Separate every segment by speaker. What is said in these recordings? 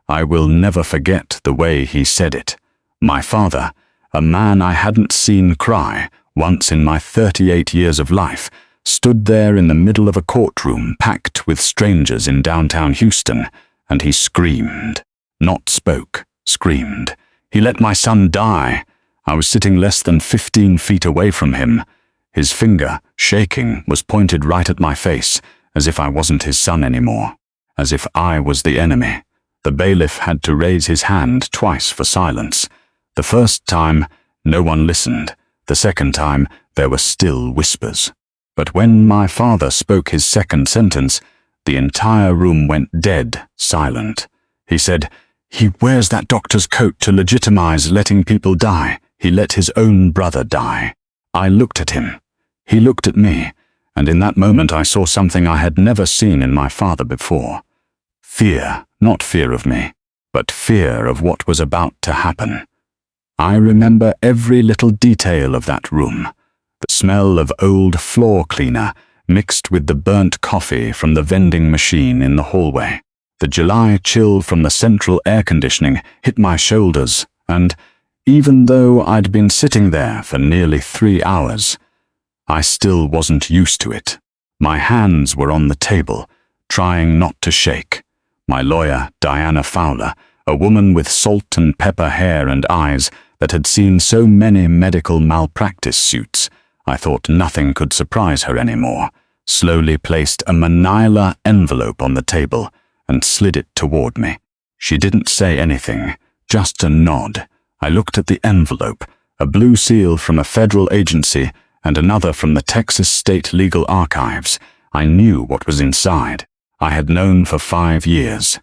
Speaker 1: I will never forget the way he said it. My father, a man I hadn't seen cry once in my 38 years of life, stood there in the middle of a courtroom packed with strangers in downtown Houston, and he screamed. Not spoke, screamed. He let my son die. I was sitting less than 15 feet away from him. His finger, shaking, was pointed right at my face, as if I wasn't his son anymore, as if I was the enemy. The bailiff had to raise his hand twice for silence. The first time, no one listened. The second time, there were still whispers. But when my father spoke his second sentence, the entire room went dead silent. He said, "He wears that doctor's coat to legitimize letting people die. He let his own brother die." I looked at him. He looked at me, and in that moment I saw something I had never seen in my father before. Fear, not fear of me, but fear of what was about to happen. I remember every little detail of that room. The smell of old floor cleaner mixed with the burnt coffee from the vending machine in the hallway. The July chill from the central air conditioning hit my shoulders, and even though I'd been sitting there for nearly 3 hours, I still wasn't used to it. My hands were on the table, trying not to shake. My lawyer, Diana Fowler, a woman with salt and pepper hair and eyes that had seen so many medical malpractice suits, I thought nothing could surprise her anymore, slowly placed a manila envelope on the table and slid it toward me. She didn't say anything, just a nod. I looked at the envelope, a blue seal from a federal agency and another from the Texas State Legal Archives. I knew what was inside. I had known for 5 years.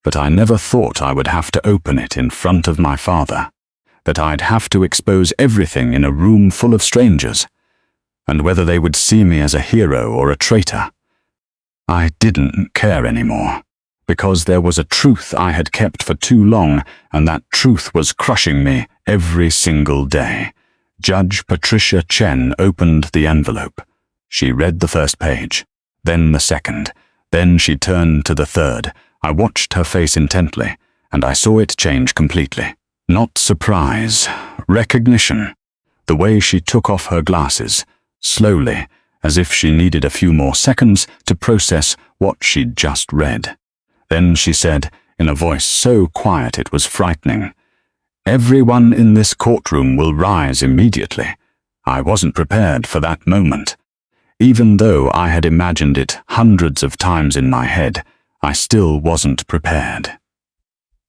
Speaker 1: But I never thought I would have to open it in front of my father, that I'd have to expose everything in a room full of strangers, and whether they would see me as a hero or a traitor. I didn't care anymore, because there was a truth I had kept for too long, and that truth was crushing me every single day. Judge Patricia Chen opened the envelope. She read the first page, then the second, then she turned to the third. I watched her face intently, and I saw it change completely. Not surprise, recognition. The way she took off her glasses, slowly, as if she needed a few more seconds to process what she'd just read. Then she said, in a voice so quiet it was frightening, "Everyone in this courtroom will rise immediately." I wasn't prepared for that moment. Even though I had imagined it hundreds of times in my head, I still wasn't prepared.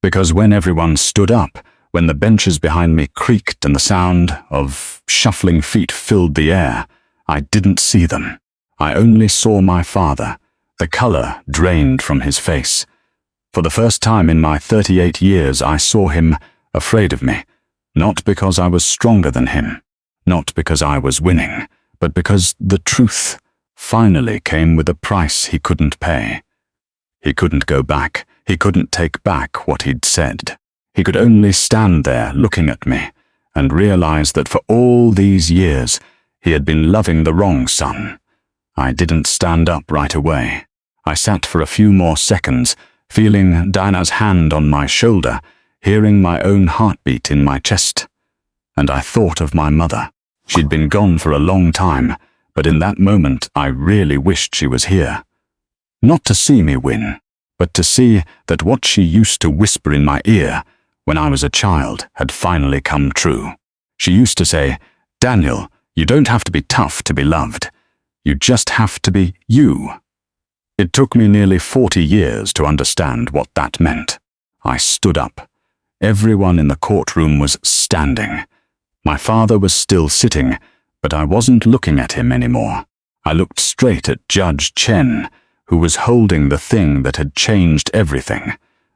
Speaker 1: Because when everyone stood up, when the benches behind me creaked and the sound of shuffling feet filled the air, I didn't see them. I only saw my father, the color drained from his face. For the first time in my 38 years, I saw him afraid of me, not because I was stronger than him, not because I was winning, but because the truth finally came with a price he couldn't pay. He couldn't go back. He couldn't take back what he'd said. He could only stand there looking at me and realize that for all these years he had been loving the wrong son. I didn't stand up right away. I sat for a few more seconds, feeling Dinah's hand on my shoulder, hearing my own heartbeat in my chest. And I thought of my mother. She'd been gone for a long time, but in that moment I really wished she was here. Not to see me win, but to see that what she used to whisper in my ear when I was a child had finally come true. She used to say, "Daniel, you don't have to be tough to be loved. You just have to be you." It took me nearly 40 years to understand what that meant. I stood up. Everyone in the courtroom was standing. My father was still sitting, but I wasn't looking at him anymore. I looked straight at Judge Chen, who was holding the thing that had changed everything,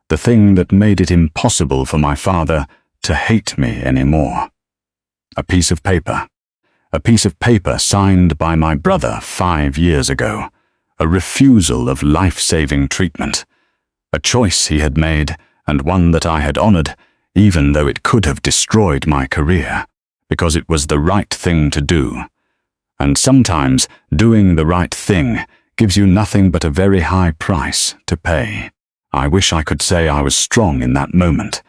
Speaker 1: the thing that made it impossible for my father to hate me anymore. A piece of paper signed by my brother 5 years ago, a refusal of life-saving treatment, a choice he had made and one that I had honored, even though it could have destroyed my career, because it was the right thing to do. And sometimes doing the right thing gives you nothing but a very high price to pay. I wish I could say I was strong in that moment.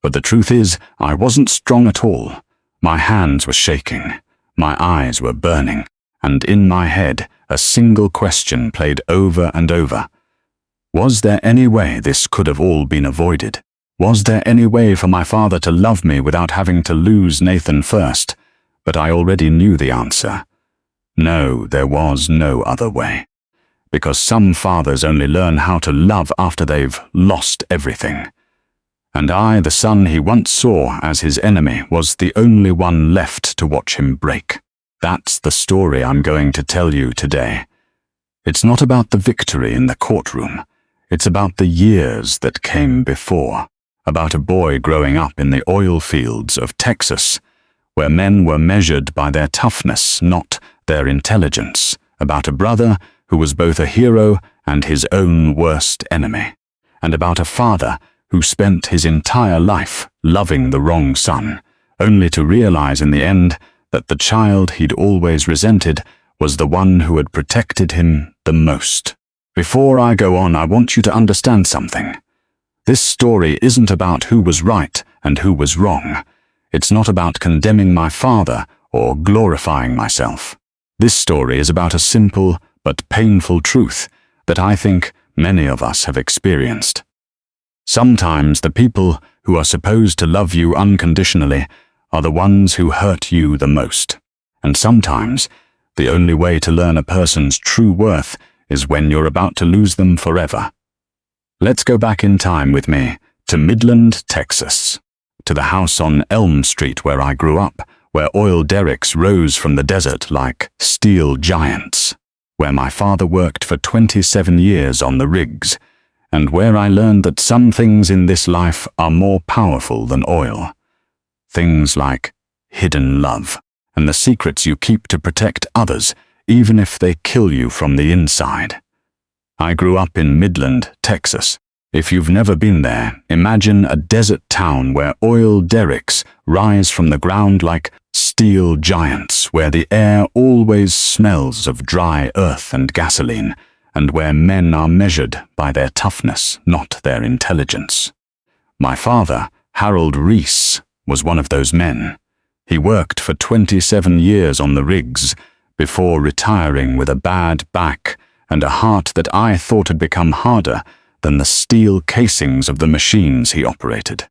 Speaker 1: But the truth is, I wasn't strong at all. My hands were shaking, my eyes were burning, and in my head a single question played over and over. Was there any way this could have all been avoided? Was there any way for my father to love me without having to lose Nathan first? But I already knew the answer. No, there was no other way. Because some fathers only learn how to love after they've lost everything. And I, the son he once saw as his enemy, was the only one left to watch him break. That's the story I'm going to tell you today. It's not about the victory in the courtroom. It's about the years that came before. About a boy growing up in the oil fields of Texas, where men were measured by their toughness, not their intelligence. About a brother who was both a hero and his own worst enemy. And about a father who spent his entire life loving the wrong son, only to realize in the end that the child he'd always resented was the one who had protected him the most. Before I go on, I want you to understand something. This story isn't about who was right and who was wrong. It's not about condemning my father or glorifying myself. This story is about a simple but painful truth that I think many of us have experienced. Sometimes the people who are supposed to love you unconditionally are the ones who hurt you the most. And sometimes the only way to learn a person's true worth is when you're about to lose them forever. Let's go back in time with me to Midland, Texas, to the house on Elm Street where I grew up, where oil derricks rose from the desert like steel giants, where my father worked for 27 years on the rigs, and where I learned that some things in this life are more powerful than oil. Things like hidden love, and the secrets you keep to protect others, even if they kill you from the inside. I grew up in Midland, Texas. If you've never been there, imagine a desert town where oil derricks rise from the ground like steel giants, where the air always smells of dry earth and gasoline, and where men are measured by their toughness, not their intelligence. My father, Harold Reese, was one of those men. He worked for 27 years on the rigs, before retiring with a bad back and a heart that I thought had become harder than the steel casings of the machines he operated.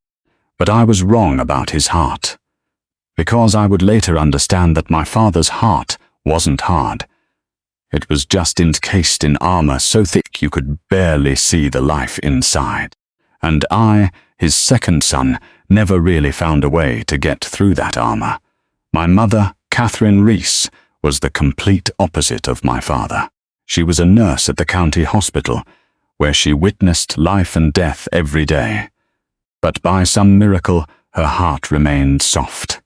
Speaker 1: But I was wrong about his heart, because I would later understand that my father's heart wasn't hard. It was just encased in armor so thick you could barely see the life inside. And I, his second son, never really found a way to get through that armor. My mother, Catherine Reese, was the complete opposite of my father. She was a nurse at the county hospital, where she witnessed life and death every day. But by some miracle, her heart remained soft.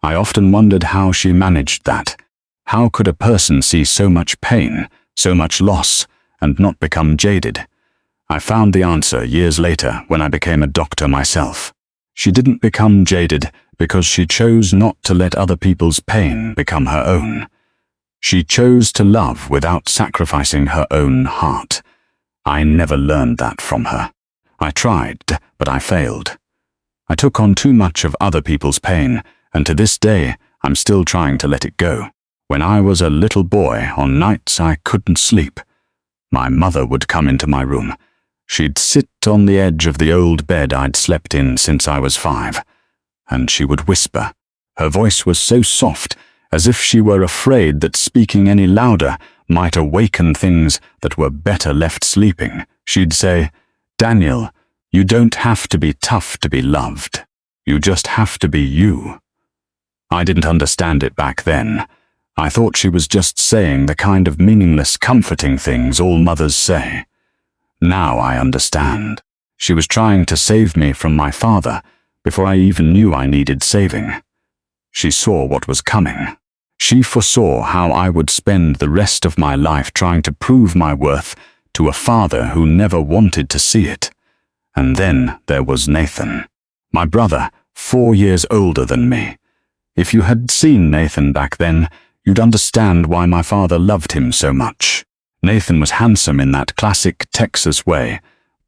Speaker 1: I often wondered how she managed that. How could a person see so much pain, so much loss, and not become jaded? I found the answer years later when I became a doctor myself. She didn't become jaded because she chose not to let other people's pain become her own. She chose to love without sacrificing her own heart. I never learned that from her. I tried, but I failed. I took on too much of other people's pain, and to this day, I'm still trying to let it go. When I was a little boy, on nights I couldn't sleep, my mother would come into my room. She'd sit on the edge of the old bed I'd slept in since I was 5, and she would whisper. Her voice was so soft, as if she were afraid that speaking any louder might awaken things that were better left sleeping. She'd say, "Daniel, you don't have to be tough to be loved. You just have to be you." I didn't understand it back then. I thought she was just saying the kind of meaningless, comforting things all mothers say. Now I understand. She was trying to save me from my father before I even knew I needed saving. She saw what was coming. She foresaw how I would spend the rest of my life trying to prove my worth to a father who never wanted to see it. And then there was Nathan, my brother, 4 years older than me. If you had seen Nathan back then, you'd understand why my father loved him so much. Nathan was handsome in that classic Texas way,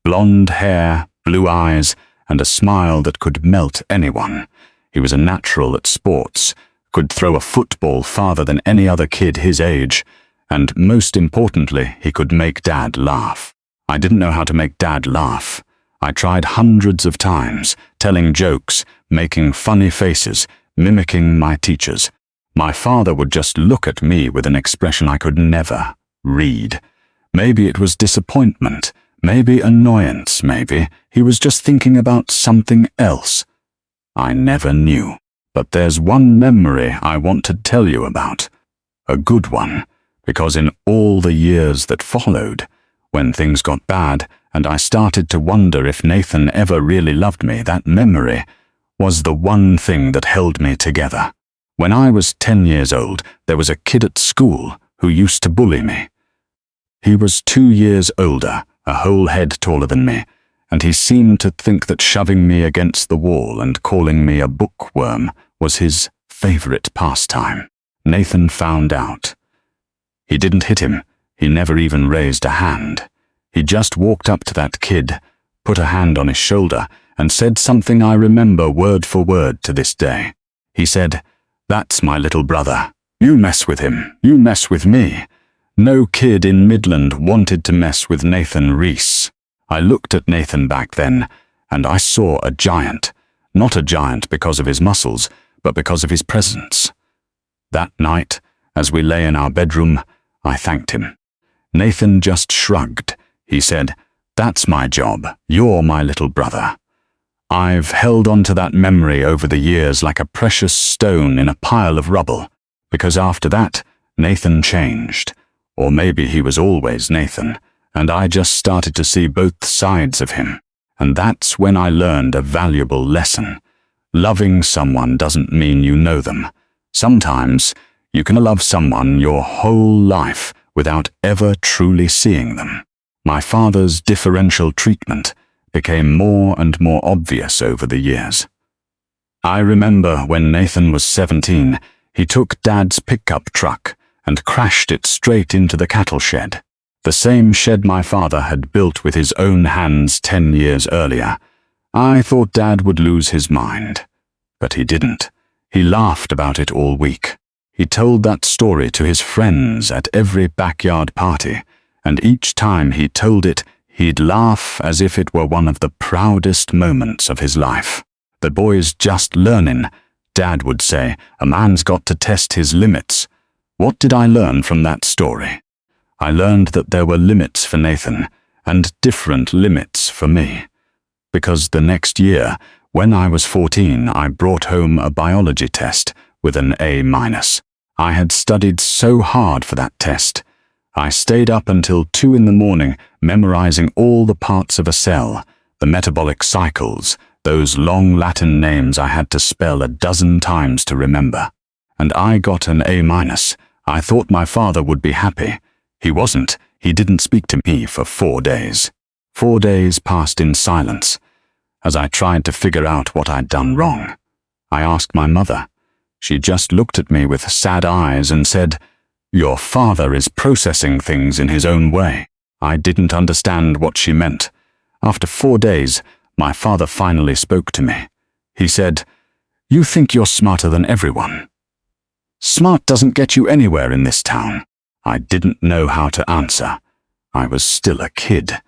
Speaker 1: Blonde hair, blue eyes, and a smile that could melt anyone. He was a natural at sports, could throw a football farther than any other kid his age, and most importantly, he could make Dad laugh. I didn't know how to make Dad laugh. I tried hundreds of times, telling jokes, making funny faces, mimicking my teachers. My father would just look at me with an expression I could never read. Maybe it was disappointment, maybe annoyance, maybe he was just thinking about something else. I never knew. But there's one memory I want to tell you about. A good one, because in all the years that followed, when things got bad and I started to wonder if Nathan ever really loved me, that memory was the one thing that held me together. When I was 10 years old, there was a kid at school who used to bully me. He was 2 years older, a whole head taller than me, and he seemed to think that shoving me against the wall and calling me a bookworm was his favorite pastime. Nathan found out. He didn't hit him. He never even raised a hand. He just walked up to that kid, put a hand on his shoulder, and said something I remember word for word to this day. He said, "That's my little brother. You mess with him. You mess with me." No kid in Midland wanted to mess with Nathan Reese. I looked at Nathan back then, and I saw a giant. Not a giant because of his muscles, but because of his presence. That night, as we lay in our bedroom, I thanked him. Nathan just shrugged. He said, "That's my job. You're my little brother." I've held on to that memory over the years like a precious stone in a pile of rubble, because after that, Nathan changed. Or maybe he was always Nathan, and I just started to see both sides of him. And that's when I learned a valuable lesson. Loving someone doesn't mean you know them. Sometimes you can love someone your whole life without ever truly seeing them. My father's differential treatment became more and more obvious over the years. I remember when Nathan was 17, he took Dad's pickup truck and crashed it straight into the cattle shed. The same shed my father had built with his own hands 10 years earlier. I thought Dad would lose his mind. But he didn't. He laughed about it all week. He told that story to his friends at every backyard party, and each time he told it, he'd laugh as if it were one of the proudest moments of his life. "The boy's just learning," Dad would say. "A man's got to test his limits." What did I learn from that story? I learned that there were limits for Nathan, and different limits for me. Because the next year, when I was 14, I brought home a biology test with an A-. I had studied so hard for that test. I stayed up until 2 in the morning memorizing all the parts of a cell, the metabolic cycles, those long Latin names I had to spell a dozen times to remember. And I got an A-. I thought my father would be happy. He wasn't. He didn't speak to me for 4 days. 4 days passed in silence. As I tried to figure out what I'd done wrong, I asked my mother. She just looked at me with sad eyes and said, "Your father is processing things in his own way." I didn't understand what she meant. After 4 days, my father finally spoke to me. He said, "You think you're smarter than everyone. Smart doesn't get you anywhere in this town." I didn't know how to answer. I was still a kid.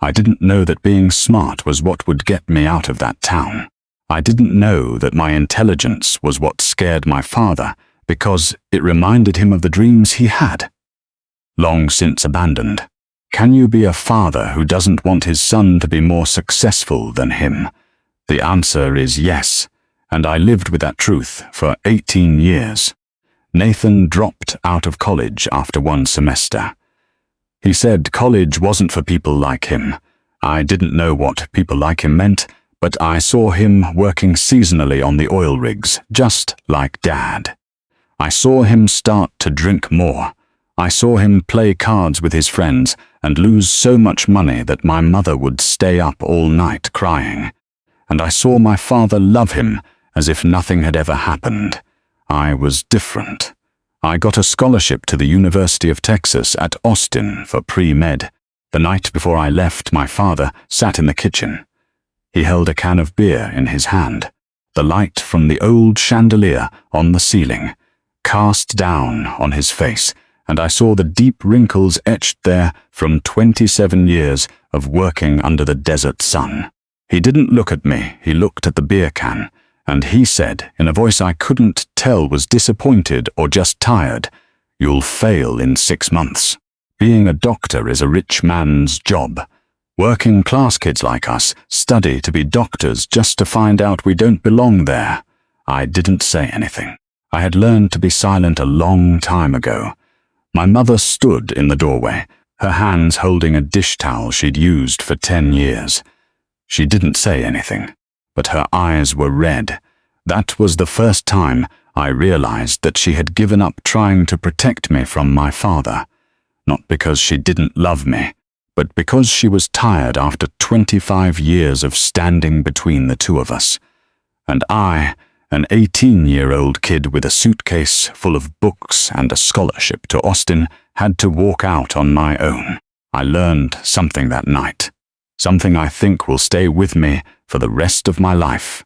Speaker 1: I didn't know that being smart was what would get me out of that town. I didn't know that my intelligence was what scared my father, because it reminded him of the dreams he had, long since abandoned. Can you be a father who doesn't want his son to be more successful than him? The answer is yes, and I lived with that truth for 18 years. Nathan dropped out of college after 1 semester. He said college wasn't for people like him. I didn't know what people like him meant, but I saw him working seasonally on the oil rigs, just like Dad. I saw him start to drink more. I saw him play cards with his friends and lose so much money that my mother would stay up all night crying. And I saw my father love him as if nothing had ever happened. I was different. I got a scholarship to the University of Texas at Austin for pre-med. The night before I left, my father sat in the kitchen. He held a can of beer in his hand. The light from the old chandelier on the ceiling cast down on his face, and I saw the deep wrinkles etched there from 27 years of working under the desert sun. He didn't look at me, he looked at the beer can, and he said, in a voice I couldn't tell was disappointed or just tired, "You'll fail in 6 months. Being a doctor is a rich man's job. Working class kids like us study to be doctors just to find out we don't belong there." I didn't say anything. I had learned to be silent a long time ago. My mother stood in the doorway, her hands holding a dish towel she'd used for 10 years. She didn't say anything, but her eyes were red. That was the first time I realized that she had given up trying to protect me from my father. Not because she didn't love me, but because she was tired after 25 years of standing between the two of us. And I, an 18-year-old kid with a suitcase full of books and a scholarship to Austin, had to walk out on my own. I learned something that night, something I think will stay with me for the rest of my life.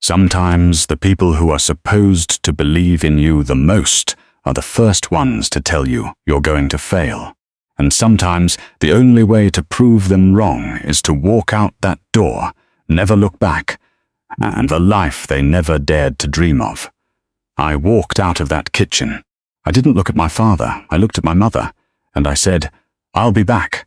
Speaker 1: Sometimes the people who are supposed to believe in you the most are the first ones to tell you you're going to fail. And sometimes the only way to prove them wrong is to walk out that door, never look back, and the life they never dared to dream of. I walked out of that kitchen. I didn't look at my father, I looked at my mother, and I said, "I'll be back."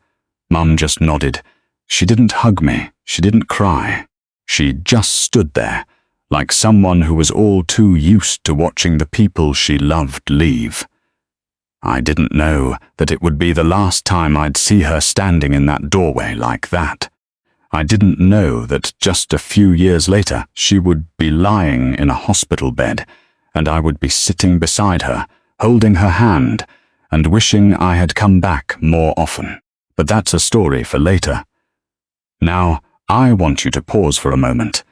Speaker 1: Mum just nodded. She didn't hug me, she didn't cry. She just stood there, like someone who was all too used to watching the people she loved leave. I didn't know that it would be the last time I'd see her standing in that doorway like that. I didn't know that just a few years later she would be lying in a hospital bed, and I would be sitting beside her, holding her hand, and wishing I had come back more often. But that's a story for later. Now, I want you to pause for a moment,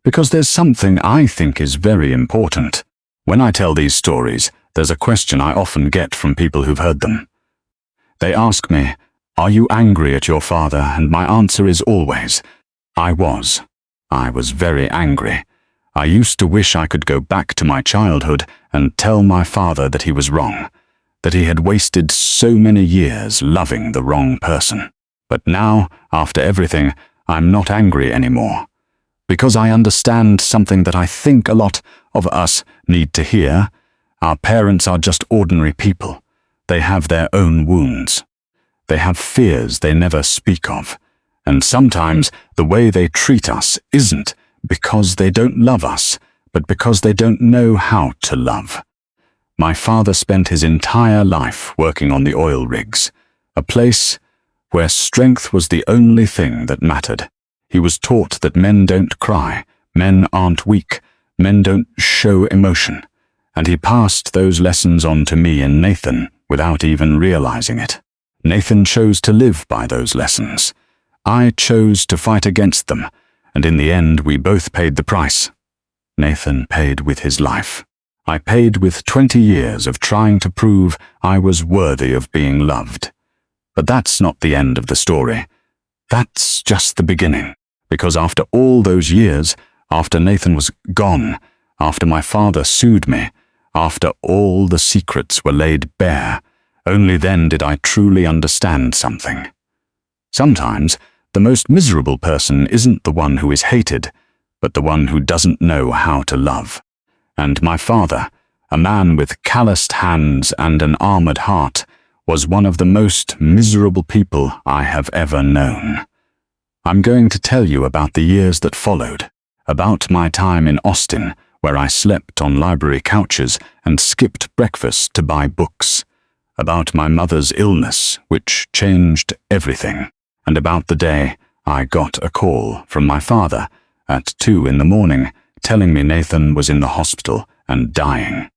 Speaker 1: because there's something I think is very important. When I tell these stories, there's a question I often get from people who've heard them. They ask me, "Are you angry at your father?" And my answer is always, I was. I was very angry. I used to wish I could go back to my childhood and tell my father that he was wrong, that he had wasted so many years loving the wrong person. But now, after everything, I'm not angry anymore. Because I understand something that I think a lot of us need to hear. Our parents are just ordinary people. They have their own wounds. They have fears they never speak of. And sometimes the way they treat us isn't because they don't love us, but because they don't know how to love. My father spent his entire life working on the oil rigs, a place where strength was the only thing that mattered. He was taught that men don't cry, men aren't weak, men don't show emotion. And he passed those lessons on to me and Nathan without even realizing it. Nathan chose to live by those lessons. I chose to fight against them, and in the end we both paid the price. Nathan paid with his life. I paid with 20 years of trying to prove I was worthy of being loved. But that's not the end of the story. That's just the beginning, because after all those years, after Nathan was gone, after my father sued me, after all the secrets were laid bare, only then did I truly understand something. Sometimes, the most miserable person isn't the one who is hated, but the one who doesn't know how to love. And my father, a man with calloused hands and an armored heart, was one of the most miserable people I have ever known. I'm going to tell you about the years that followed, about my time in Austin, where I slept on library couches and skipped breakfast to buy books, about my mother's illness, which changed everything, and about the day I got a call from my father at 2 in the morning telling me Nathan was in the hospital and dying.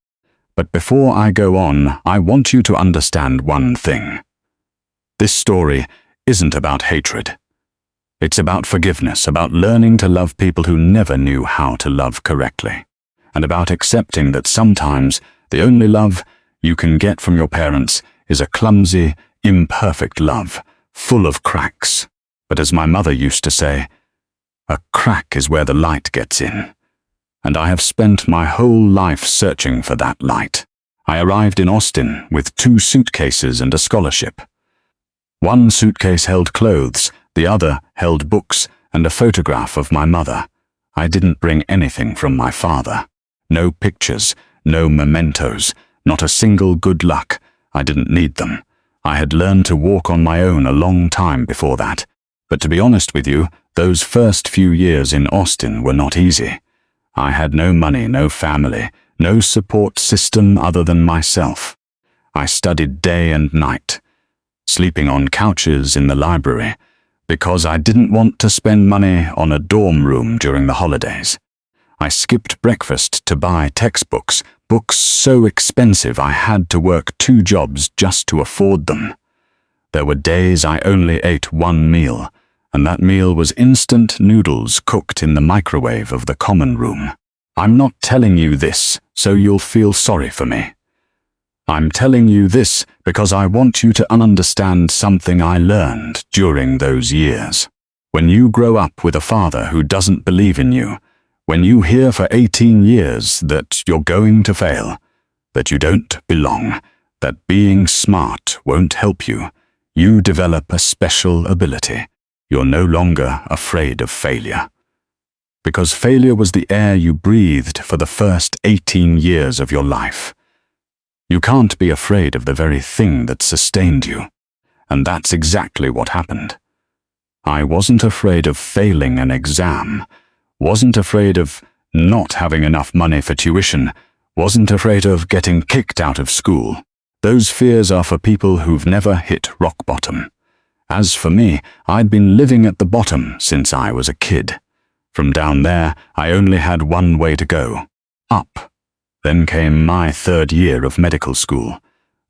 Speaker 1: But before I go on, I want you to understand one thing. This story isn't about hatred. It's about forgiveness, about learning to love people who never knew how to love correctly, and about accepting that sometimes the only love you can get from your parents is a clumsy, imperfect love full of cracks. But as my mother used to say, a crack is where the light gets in. And I have spent my whole life searching for that light. I arrived in Austin with 2 suitcases and a scholarship. One suitcase held clothes, the other held books and a photograph of my mother. I didn't bring anything from my father. No pictures, no mementos, not a single good luck. I didn't need them. I had learned to walk on my own a long time before that. But to be honest with you, those first few years in Austin were not easy. I had no money, no family, no support system other than myself. I studied day and night, sleeping on couches in the library, because I didn't want to spend money on a dorm room during the holidays. I skipped breakfast to buy textbooks, books so expensive I had to work 2 jobs just to afford them. There were days I only ate 1 meal, and that meal was instant noodles cooked in the microwave of the common room. I'm not telling you this so you'll feel sorry for me. I'm telling you this because I want you to understand something I learned during those years. When you grow up with a father who doesn't believe in you, when you hear for 18 years that you're going to fail, that you don't belong, that being smart won't help you, you develop a special ability. You're no longer afraid of failure. Because failure was the air you breathed for the first 18 years of your life. You can't be afraid of the very thing that sustained you. And that's exactly what happened. I wasn't afraid of failing an exam, wasn't afraid of not having enough money for tuition, wasn't afraid of getting kicked out of school. Those fears are for people who've never hit rock bottom. As for me, I'd been living at the bottom since I was a kid. From down there, I only had one way to go, up. Then came my 3rd year of medical school.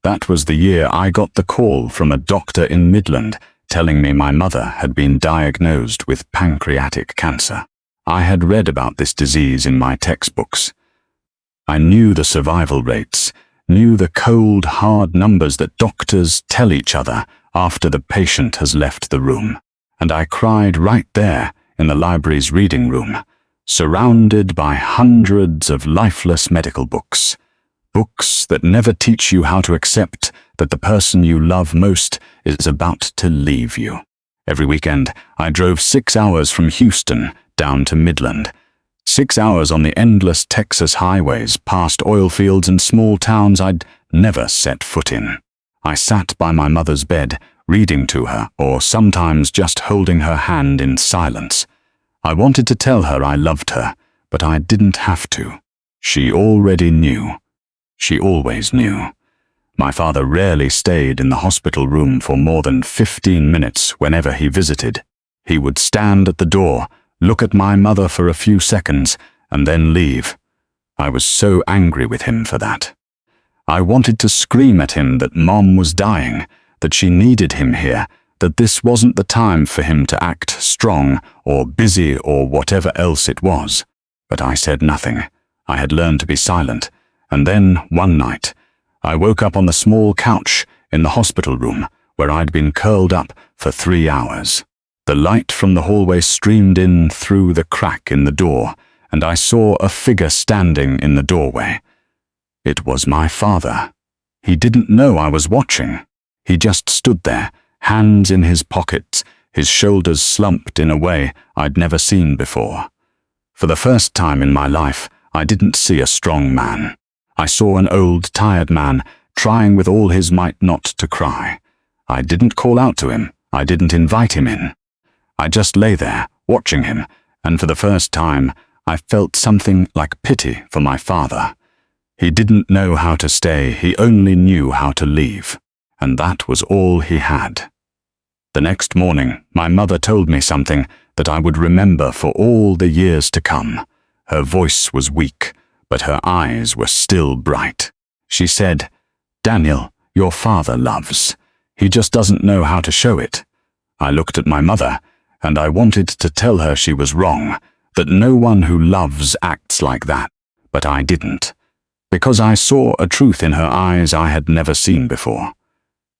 Speaker 1: That was the year I got the call from a doctor in Midland telling me my mother had been diagnosed with pancreatic cancer. I had read about this disease in my textbooks. I knew the survival rates, knew the cold, hard numbers that doctors tell each other after the patient has left the room. And I cried right there in the library's reading room, surrounded by hundreds of lifeless medical books. Books that never teach you how to accept that the person you love most is about to leave you. Every weekend, I drove 6 hours from Houston down to Midland. 6 hours on the endless Texas highways past oil fields and small towns I'd never set foot in. I sat by my mother's bed, reading to her, or sometimes just holding her hand in silence. I wanted to tell her I loved her, but I didn't have to. She already knew. She always knew. My father rarely stayed in the hospital room for more than 15 minutes whenever he visited. He would stand at the door, look at my mother for a few seconds, and then leave. I was so angry with him for that. I wanted to scream at him that Mom was dying, that she needed him here, that this wasn't the time for him to act strong or busy or whatever else it was. But I said nothing. I had learned to be silent. And then, one night, I woke up on the small couch in the hospital room where I'd been curled up for 3 hours. The light from the hallway streamed in through the crack in the door, and I saw a figure standing in the doorway. It was my father. He didn't know I was watching. He just stood there, hands in his pockets, his shoulders slumped in a way I'd never seen before. For the first time in my life, I didn't see a strong man. I saw an old, tired man, trying with all his might not to cry. I didn't call out to him. I didn't invite him in. I just lay there, watching him, and for the first time, I felt something like pity for my father. He didn't know how to stay, he only knew how to leave. And that was all he had. The next morning, my mother told me something that I would remember for all the years to come. Her voice was weak, but her eyes were still bright. She said, "Daniel, your father loves. He just doesn't know how to show it." I looked at my mother, and I wanted to tell her she was wrong, that no one who loves acts like that, but I didn't, because I saw a truth in her eyes I had never seen before.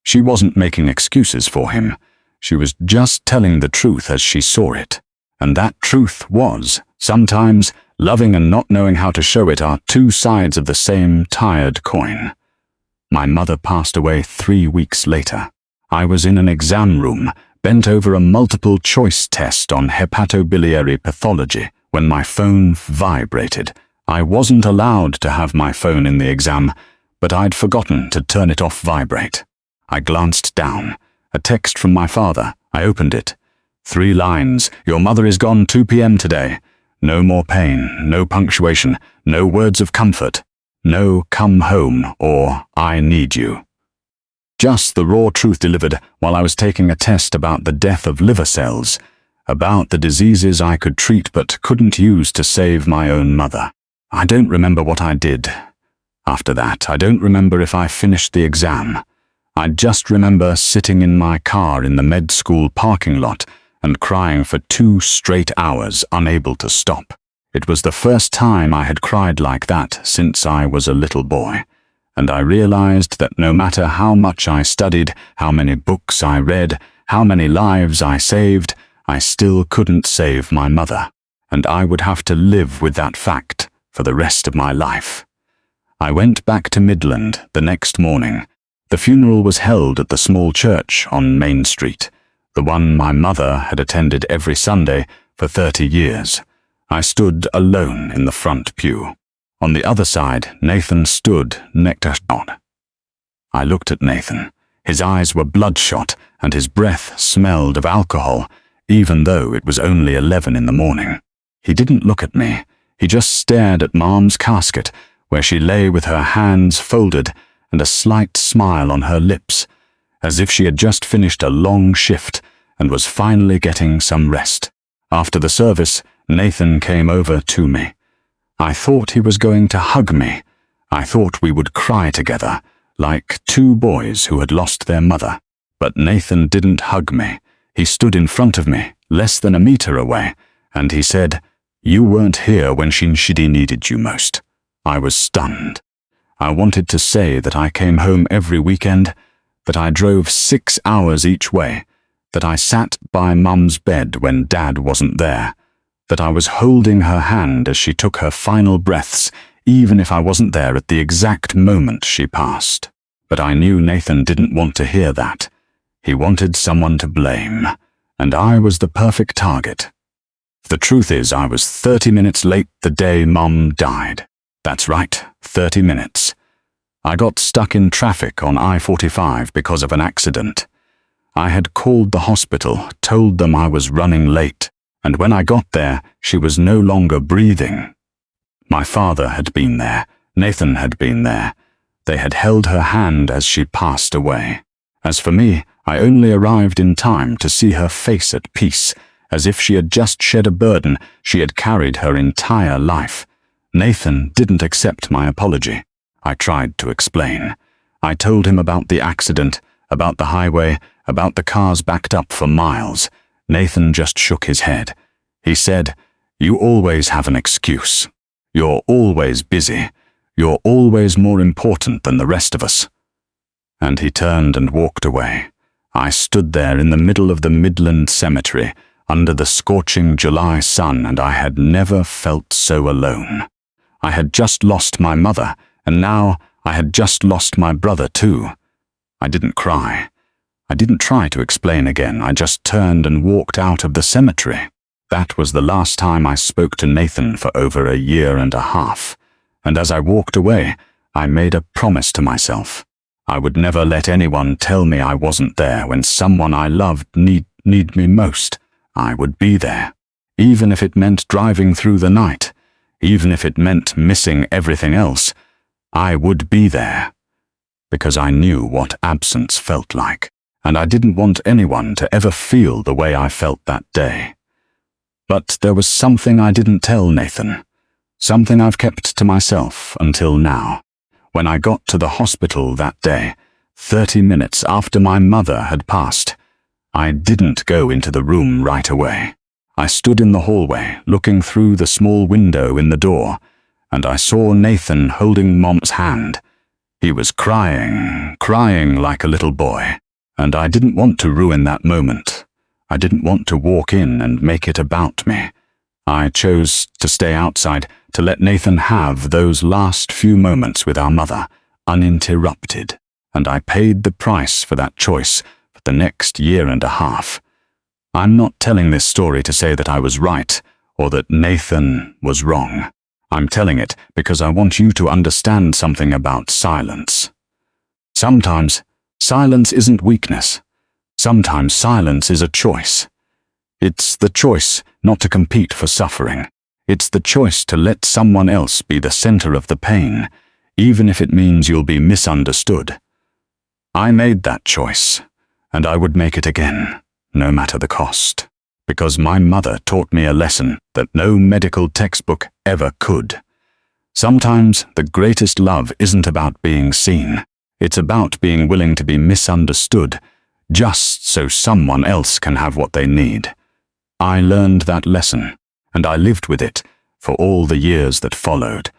Speaker 1: She wasn't making excuses for him. She was just telling the truth as she saw it. And that truth was, sometimes, loving and not knowing how to show it are two sides of the same tired coin. My mother passed away 3 weeks later. I was in an exam room, bent over a multiple-choice test on hepatobiliary pathology, when my phone vibrated. I wasn't allowed to have my phone in the exam, but I'd forgotten to turn it off vibrate. I glanced down. A text from my father. I opened it. 3 lines. Your mother is gone 2 p.m. today. No more pain, no punctuation, no words of comfort. No come home or I need you. Just the raw truth delivered while I was taking a test about the death of liver cells, about the diseases I could treat but couldn't use to save my own mother. I don't remember what I did. After that, I don't remember if I finished the exam. I just remember sitting in my car in the med school parking lot and crying for 2 straight hours, unable to stop. It was the first time I had cried like that since I was a little boy, and I realized that no matter how much I studied, how many books I read, how many lives I saved, I still couldn't save my mother, and I would have to live with that fact for the rest of my life. I went back to Midland the next morning. The funeral was held at the small church on Main Street, the one my mother had attended every Sunday for 30 years. I stood alone in the front pew. On the other side, Nathan stood next to me. I looked at Nathan. His eyes were bloodshot, and his breath smelled of alcohol, even though it was only 11 in the morning. He didn't look at me. He just stared at Mom's casket, where she lay with her hands folded and a slight smile on her lips, as if she had just finished a long shift and was finally getting some rest. After the service, Nathan came over to me. I thought he was going to hug me. I thought we would cry together, like 2 boys who had lost their mother. But Nathan didn't hug me. He stood in front of me, less than a meter away, and he said, "You weren't here when Shinshidi needed you most." I was stunned. I wanted to say that I came home every weekend, that I drove 6 hours each way, that I sat by Mum's bed when Dad wasn't there, that I was holding her hand as she took her final breaths, even if I wasn't there at the exact moment she passed. But I knew Nathan didn't want to hear that. He wanted someone to blame, and I was the perfect target. The truth is, I was 30 minutes late the day Mum died. That's right, 30 minutes. I got stuck in traffic on I-45 because of an accident. I had called the hospital, told them I was running late, and when I got there, she was no longer breathing. My father had been there. Nathan had been there. They had held her hand as she passed away. As for me, I only arrived in time to see her face at peace, as if she had just shed a burden she had carried her entire life. Nathan didn't accept my apology. I tried to explain. I told him about the accident, about the highway, about the cars backed up for miles. Nathan just shook his head. He said, "You always have an excuse. You're always busy. You're always more important than the rest of us." And he turned and walked away. I stood there in the middle of the Midland cemetery, under the scorching July sun, and I had never felt so alone. I had just lost my mother, and now I had just lost my brother too. I didn't cry. I didn't try to explain again. I just turned and walked out of the cemetery. That was the last time I spoke to Nathan for over 1.5 years. And as I walked away, I made a promise to myself. I would never let anyone tell me I wasn't there when someone I loved need me most. I would be there, even if it meant driving through the night, even if it meant missing everything else. I would be there, because I knew what absence felt like, and I didn't want anyone to ever feel the way I felt that day. But there was something I didn't tell Nathan, something I've kept to myself until now. When I got to the hospital that day, 30 minutes after my mother had passed, I didn't go into the room right away. I stood in the hallway, looking through the small window in the door, and I saw Nathan holding Mom's hand. He was crying like a little boy, And I didn't want to ruin that moment. I didn't want to walk in and make it about me. I chose to stay outside, to let Nathan have those last few moments with our mother, uninterrupted, and I paid the price for that choice for the next year and a half. I'm not telling this story to say that I was right or that Nathan was wrong. I'm telling it because I want you to understand something about silence. Sometimes silence isn't weakness. Sometimes silence is a choice. It's the choice not to compete for suffering. It's the choice to let someone else be the center of the pain, even if it means you'll be misunderstood. I made that choice, and I would make it again, no matter the cost, because my mother taught me a lesson that no medical textbook ever could. Sometimes the greatest love isn't about being seen. It's about being willing to be misunderstood, just so someone else can have what they need. I learned that lesson, and I lived with it for all the years that followed.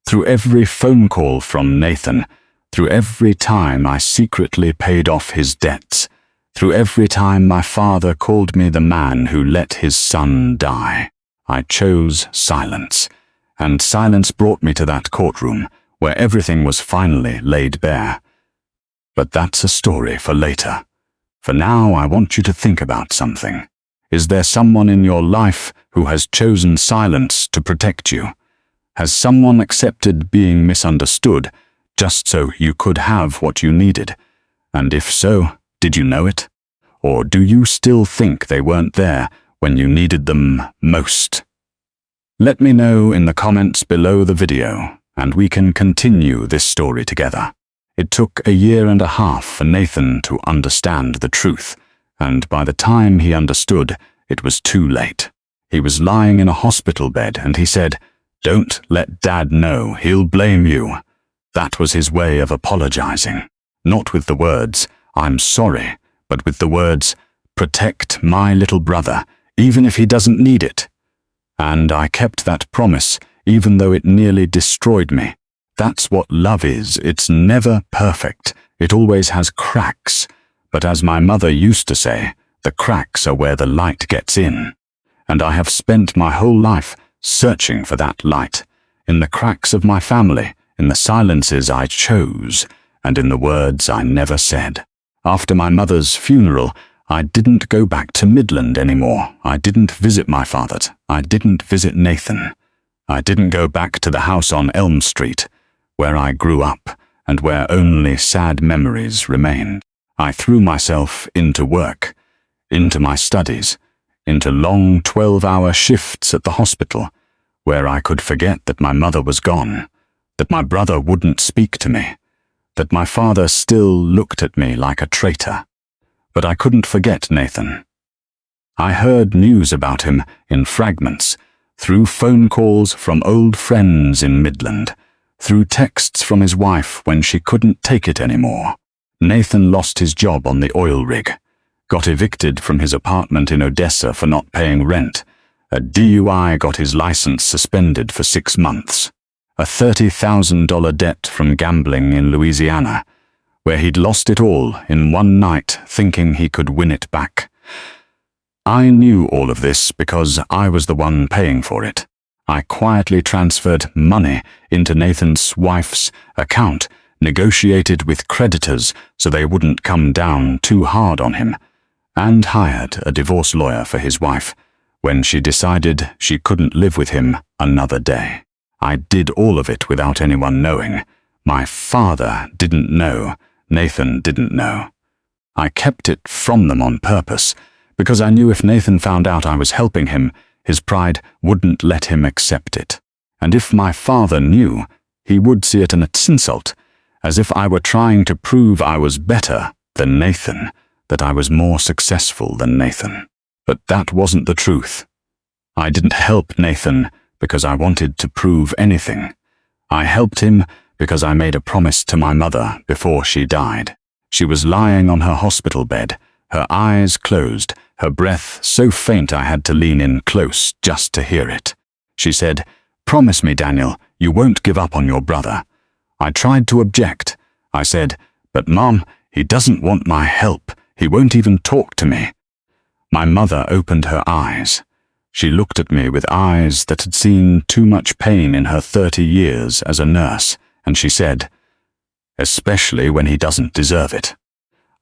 Speaker 1: Through every phone call from Nathan, through every time I secretly paid off his debts, through every time my father called me the man who let his son die, I chose silence, and silence brought me to that courtroom where everything was finally laid bare. But that's a story for later. For now, I want you to think about something. Is there someone in your life who has chosen silence to protect you? Has someone accepted being misunderstood just so you could have what you needed? And if so, did you know it? Or do you still think they weren't there when you needed them most? Let me know in the comments below the video, and we can continue this story together. It took a year and a half for Nathan to understand the truth, and by the time he understood, it was too late. He was lying in a hospital bed, and he said, "Don't let Dad know, he'll blame you." That was his way of apologizing, not with the words, "I'm sorry," but with the words, "Protect my little brother, even if he doesn't need it." And I kept that promise, even though it nearly destroyed me. That's what love is. It's never perfect. It always has cracks. But as my mother used to say, the cracks are where the light gets in. And I have spent my whole life searching for that light, in the cracks of my family, in the silences I chose, and in the words I never said. After my mother's funeral, I didn't go back to Midland anymore. I didn't visit my father. I didn't visit Nathan. I didn't go back to the house on Elm Street, where I grew up and where only sad memories remained. I threw myself into work, into my studies, into long 12-hour shifts at the hospital, where I could forget that my mother was gone, that my brother wouldn't speak to me, that my father still looked at me like a traitor. But I couldn't forget Nathan. I heard news about him in fragments, through phone calls from old friends in Midland, through texts from his wife when she couldn't take it anymore. Nathan lost his job on the oil rig, got evicted from his apartment in Odessa for not paying rent. A DUI got his license suspended for 6 months. A $30,000 debt from gambling in Louisiana, where he'd lost it all in one night thinking he could win it back. I knew all of this because I was the one paying for it. I quietly transferred money into Nathan's wife's account, negotiated with creditors so they wouldn't come down too hard on him, and hired a divorce lawyer for his wife when she decided she couldn't live with him another day. I did all of it without anyone knowing. My father didn't know. Nathan didn't know. I kept it from them on purpose, because I knew if Nathan found out I was helping him, his pride wouldn't let him accept it. And if my father knew, he would see it as an insult, as if I were trying to prove I was better than Nathan, that I was more successful than Nathan. But that wasn't the truth. I didn't help Nathan because I wanted to prove anything. I helped him because I made a promise to my mother before she died. She was lying on her hospital bed, her eyes closed, her breath so faint I had to lean in close just to hear it. She said, "Promise me, Daniel, you won't give up on your brother." I tried to object. I said, "But Mom, He doesn't want my help. He won't even talk to me." My mother opened her eyes. She looked at me with eyes that had seen too much pain in her 30 years as a nurse, and she said, "Especially when he doesn't deserve it."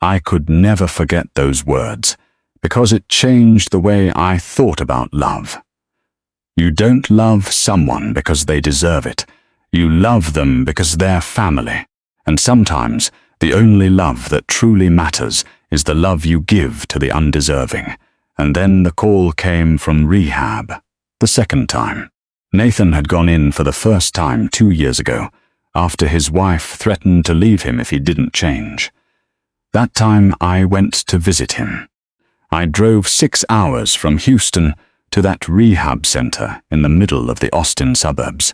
Speaker 1: I could never forget those words, because it changed the way I thought about love. You don't love someone because they deserve it. You love them because they're family. And sometimes the only love that truly matters is the love you give to the undeserving. And then the call came from rehab, the second time. Nathan had gone in for the first time 2 years ago, after his wife threatened to leave him if he didn't change. That time I went to visit him. I drove 6 hours from Houston to that rehab center in the middle of the Austin suburbs,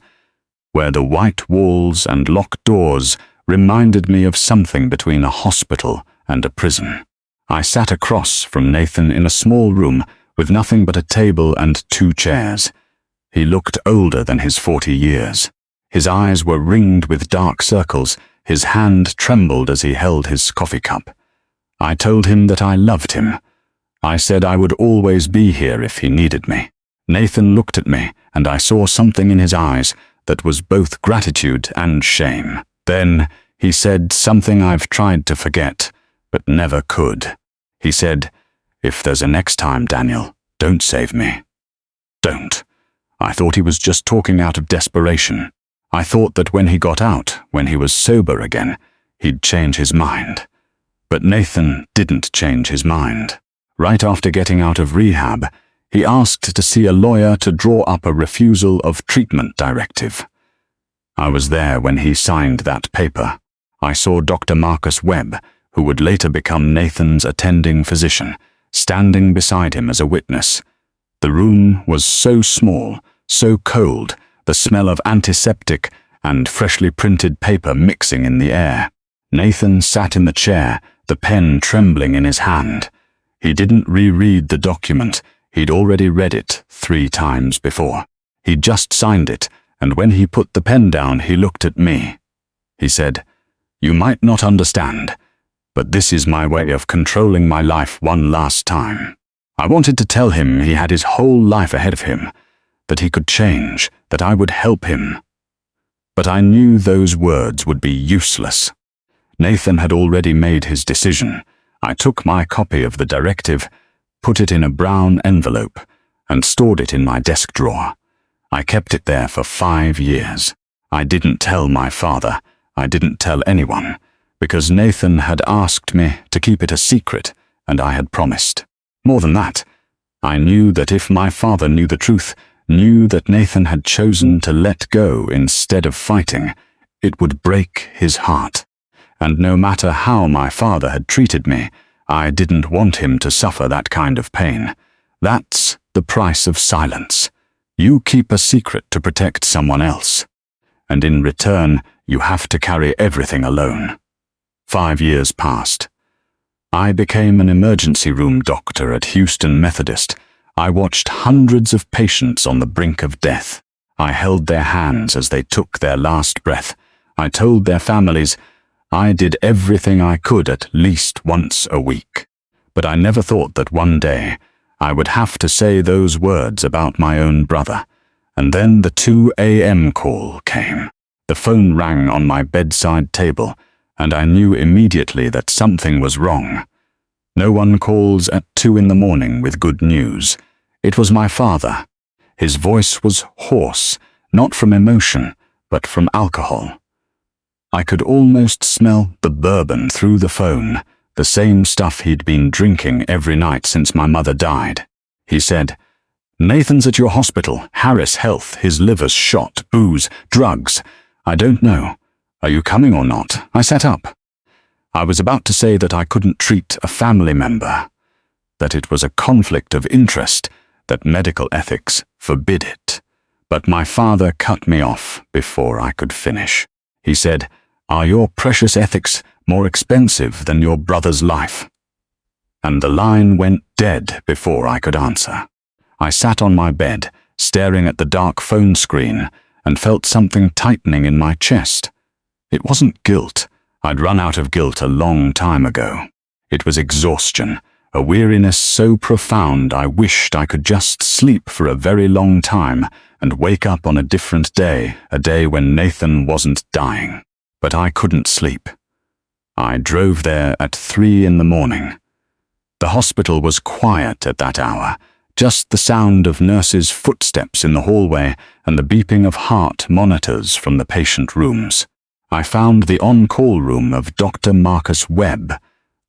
Speaker 1: where the white walls and locked doors reminded me of something between a hospital and a prison. I sat across from Nathan in a small room with nothing but a table and 2 chairs. He looked older than his 40 years. His eyes were ringed with dark circles. His hand trembled as he held his coffee cup. I told him that I loved him. I said I would always be here if he needed me. Nathan looked at me, and I saw something in his eyes that was both gratitude and shame. Then he said something I've tried to forget, but never could. He said, "If there's a next time, Daniel, don't save me. Don't." I thought he was just talking out of desperation. I thought that when he got out, when he was sober again, he'd change his mind. But Nathan didn't change his mind. Right after getting out of rehab, he asked to see a lawyer to draw up a refusal of treatment directive. I was there when he signed that paper. I saw Dr. Marcus Webb, who would later become Nathan's attending physician, standing beside him as a witness. The room was so small, so cold, the smell of antiseptic and freshly printed paper mixing in the air. Nathan sat in the chair, the pen trembling in his hand. He didn't reread the document. He'd already read it 3 times before. He'd just signed it, and when he put the pen down, he looked at me. He said, "You might not understand, but this is my way of controlling my life one last time." I wanted to tell him he had his whole life ahead of him, that he could change, that I would help him. But I knew those words would be useless. Nathan had already made his decision. I took my copy of the directive, put it in a brown envelope, and stored it in my desk drawer. I kept it there for 5 years. I didn't tell my father. I didn't tell anyone, because Nathan had asked me to keep it a secret, and I had promised. More than that, I knew that if my father knew the truth, knew that Nathan had chosen to let go instead of fighting, it would break his heart. And no matter how my father had treated me, I didn't want him to suffer that kind of pain. That's the price of silence. You keep a secret to protect someone else, and in return, you have to carry everything alone. 5 years passed. I became an emergency room doctor at Houston Methodist. I watched hundreds of patients on the brink of death. I held their hands as they took their last breath. I told their families, I did everything I could at least once a week. But I never thought that one day I would have to say those words about my own brother. And then the 2 a.m. call came. The phone rang on my bedside table, and I knew immediately that something was wrong. No one calls at 2 in the morning with good news. It was my father. His voice was hoarse, not from emotion, but from alcohol. I could almost smell the bourbon through the phone, the same stuff he'd been drinking every night since my mother died. He said, "Nathan's at your hospital, Harris Health, his liver's shot, booze, drugs. I don't know. Are you coming or not?" I sat up. I was about to say that I couldn't treat a family member, that it was a conflict of interest, that medical ethics forbid it. But my father cut me off before I could finish. He said, "Are your precious ethics more expensive than your brother's life?" And the line went dead before I could answer. I sat on my bed, staring at the dark phone screen, and felt something tightening in my chest. It wasn't guilt. I'd run out of guilt a long time ago. It was exhaustion, a weariness so profound I wished I could just sleep for a very long time and wake up on a different day, a day when Nathan wasn't dying. But I couldn't sleep. I drove there at 3 in the morning. The hospital was quiet at that hour, just the sound of nurses' footsteps in the hallway and the beeping of heart monitors from the patient rooms. I found the on-call room of Dr. Marcus Webb,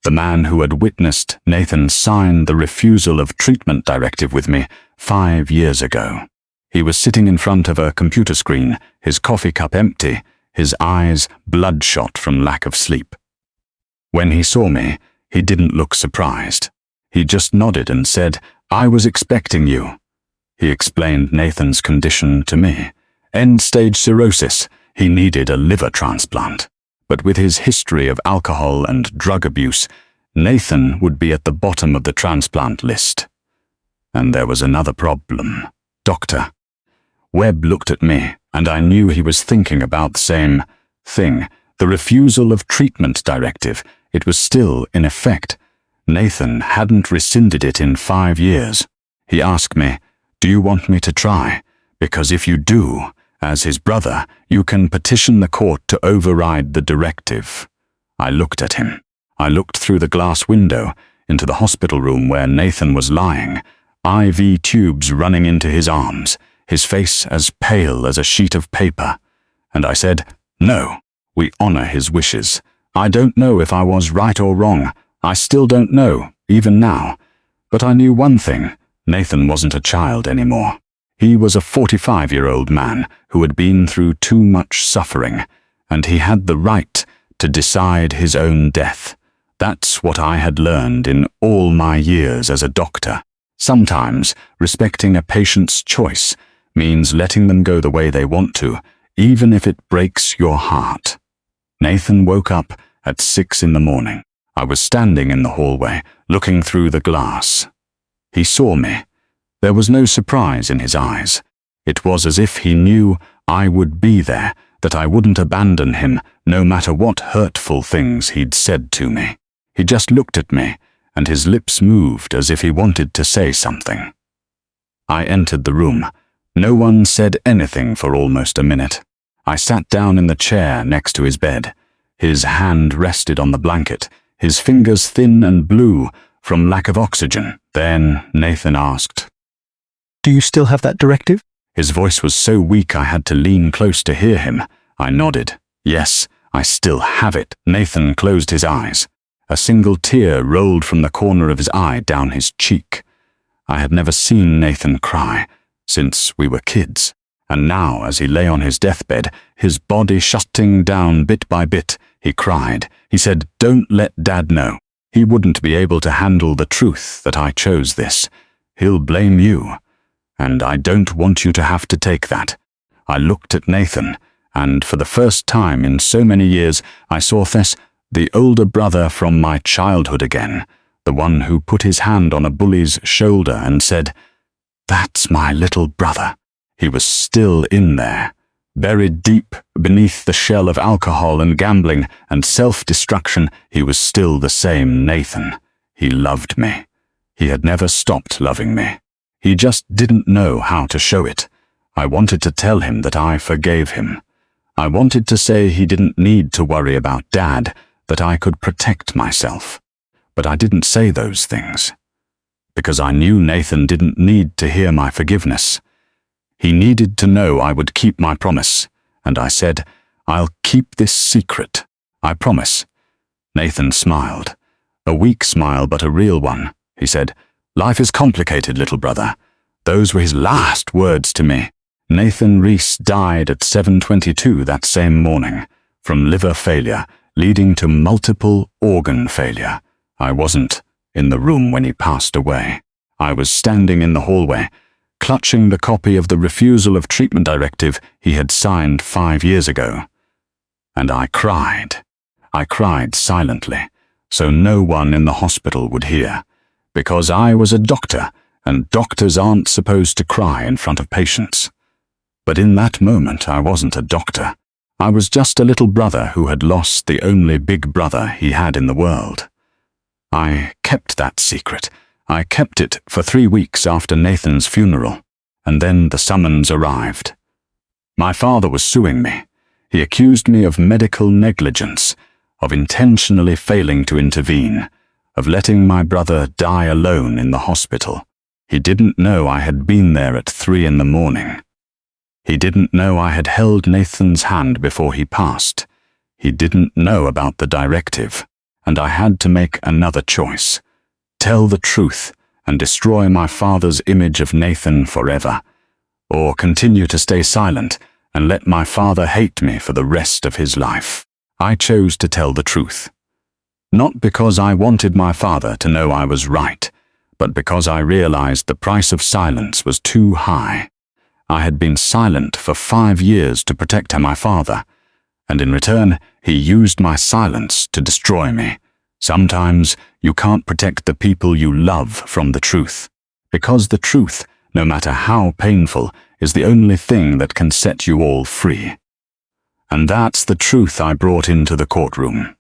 Speaker 1: the man who had witnessed Nathan sign the refusal of treatment directive with me 5 years ago. He was sitting in front of a computer screen, his coffee cup empty, his eyes bloodshot from lack of sleep. When he saw me, he didn't look surprised. He just nodded and said, "I was expecting you." He explained Nathan's condition to me. End-stage cirrhosis. He needed a liver transplant. But with his history of alcohol and drug abuse, Nathan would be at the bottom of the transplant list. And there was another problem. Doctor. Webb looked at me, and I knew he was thinking about the same thing. The refusal of treatment directive. It was still in effect. Nathan hadn't rescinded it in 5 years. He asked me, "Do you want me to try? Because if you do, as his brother, you can petition the court to override the directive." I looked at him. I looked through the glass window into the hospital room where Nathan was lying, IV tubes running into his arms, his face as pale as a sheet of paper. And I said, "No, we honor his wishes. I don't know if I was right or wrong. I still don't know, even now. But I knew one thing. Nathan wasn't a child anymore. He was a 45-year-old man who had been through too much suffering, and he had the right to decide his own death. That's what I had learned in all my years as a doctor. Sometimes respecting a patient's choice means letting them go the way they want to, even if it breaks your heart. Nathan woke up at 6 in the morning. I was standing in the hallway, looking through the glass. He saw me. There was no surprise in his eyes. It was as if he knew I would be there, that I wouldn't abandon him, no matter what hurtful things he'd said to me. He just looked at me, and his lips moved as if he wanted to say something. I entered the room. No one said anything for almost a minute. I sat down in the chair next to his bed. His hand rested on the blanket, his fingers thin and blue from lack of oxygen. Then Nathan asked,
Speaker 2: "Do you still have that directive?"
Speaker 1: His voice was so weak I had to lean close to hear him. I nodded. Yes, I still have it. Nathan closed his eyes. A single tear rolled from the corner of his eye down his cheek. I had never seen Nathan cry since we were kids. And now, as he lay on his deathbed, his body shutting down bit by bit, he cried. He said, "Don't let Dad know. He wouldn't be able to handle the truth that I chose this. He'll blame you. And I don't want you to have to take that." I looked at Nathan, and for the first time in so many years, I saw Tess, the older brother from my childhood again, the one who put his hand on a bully's shoulder and said, "That's my little brother." He was still in there, buried deep beneath the shell of alcohol and gambling and self-destruction. He was still the same Nathan. He loved me. He had never stopped loving me. He just didn't know how to show it. I wanted to tell him that I forgave him. I wanted to say he didn't need to worry about Dad, that I could protect myself. But I didn't say those things, because I knew Nathan didn't need to hear my forgiveness. He needed to know I would keep my promise, and I said, "I'll keep this secret. I promise." Nathan smiled. A weak smile, but a real one. He said, "Life is complicated, little brother." Those were his last words to me. Nathan Reese died at 7:22 that same morning, from liver failure, leading to multiple organ failure. I wasn't in the room when he passed away. I was standing in the hallway, clutching the copy of the refusal of treatment directive he had signed 5 years ago. And I cried. I cried silently, so no one in the hospital would hear, because I was a doctor, and doctors aren't supposed to cry in front of patients. But in that moment, I wasn't a doctor. I was just a little brother who had lost the only big brother he had in the world. I kept that secret. I kept it for 3 weeks after Nathan's funeral, and then the summons arrived. My father was suing me. He accused me of medical negligence, of intentionally failing to intervene, of letting my brother die alone in the hospital. He didn't know I had been there at 3 in the morning. He didn't know I had held Nathan's hand before he passed. He didn't know about the directive, and I had to make another choice. Tell the truth and destroy my father's image of Nathan forever, or continue to stay silent and let my father hate me for the rest of his life. I chose to tell the truth. Not because I wanted my father to know I was right, but because I realized the price of silence was too high. I had been silent for 5 years to protect my father, and in return, he used my silence to destroy me. Sometimes you can't protect the people you love from the truth, because the truth, no matter how painful, is the only thing that can set you all free. And that's the truth I brought into the courtroom.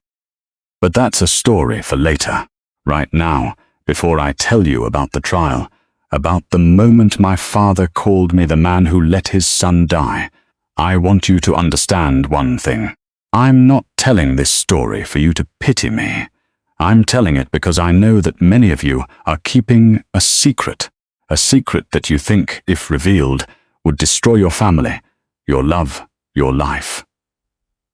Speaker 1: But that's a story for later. Right now, before I tell you about the trial, about the moment my father called me the man who let his son die, I want you to understand one thing. I'm not telling this story for you to pity me. I'm telling it because I know that many of you are keeping a secret that you think, if revealed, would destroy your family, your love, your life.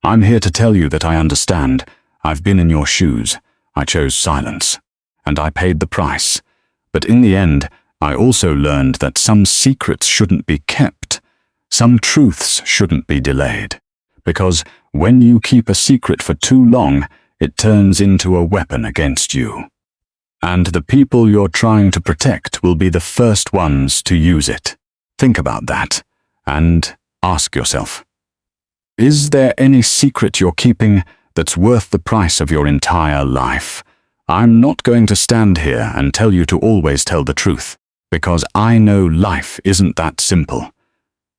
Speaker 1: I'm here to tell you that I understand. I've been in your shoes. I chose silence, and I paid the price. But in the end, I also learned that some secrets shouldn't be kept. Some truths shouldn't be delayed. Because when you keep a secret for too long, it turns into a weapon against you. And the people you're trying to protect will be the first ones to use it. Think about that, and ask yourself, is there any secret you're keeping that's worth the price of your entire life? I'm not going to stand here and tell you to always tell the truth, because I know life isn't that simple.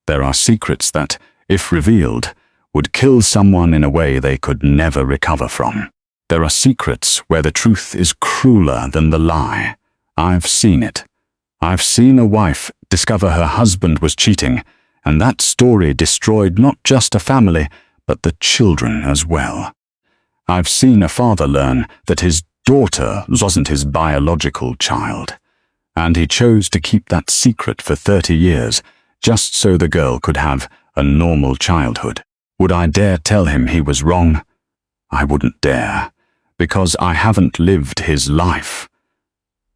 Speaker 1: There are secrets that, if revealed, would kill someone in a way they could never recover from. There are secrets where the truth is crueler than the lie. I've seen it. I've seen a wife discover her husband was cheating, and that story destroyed not just a family, but the children as well. I've seen a father learn that his daughter wasn't his biological child, and he chose to keep that secret for 30 years, just so the girl could have a normal childhood. Would I dare tell him he was wrong? I wouldn't dare, because I haven't lived his life.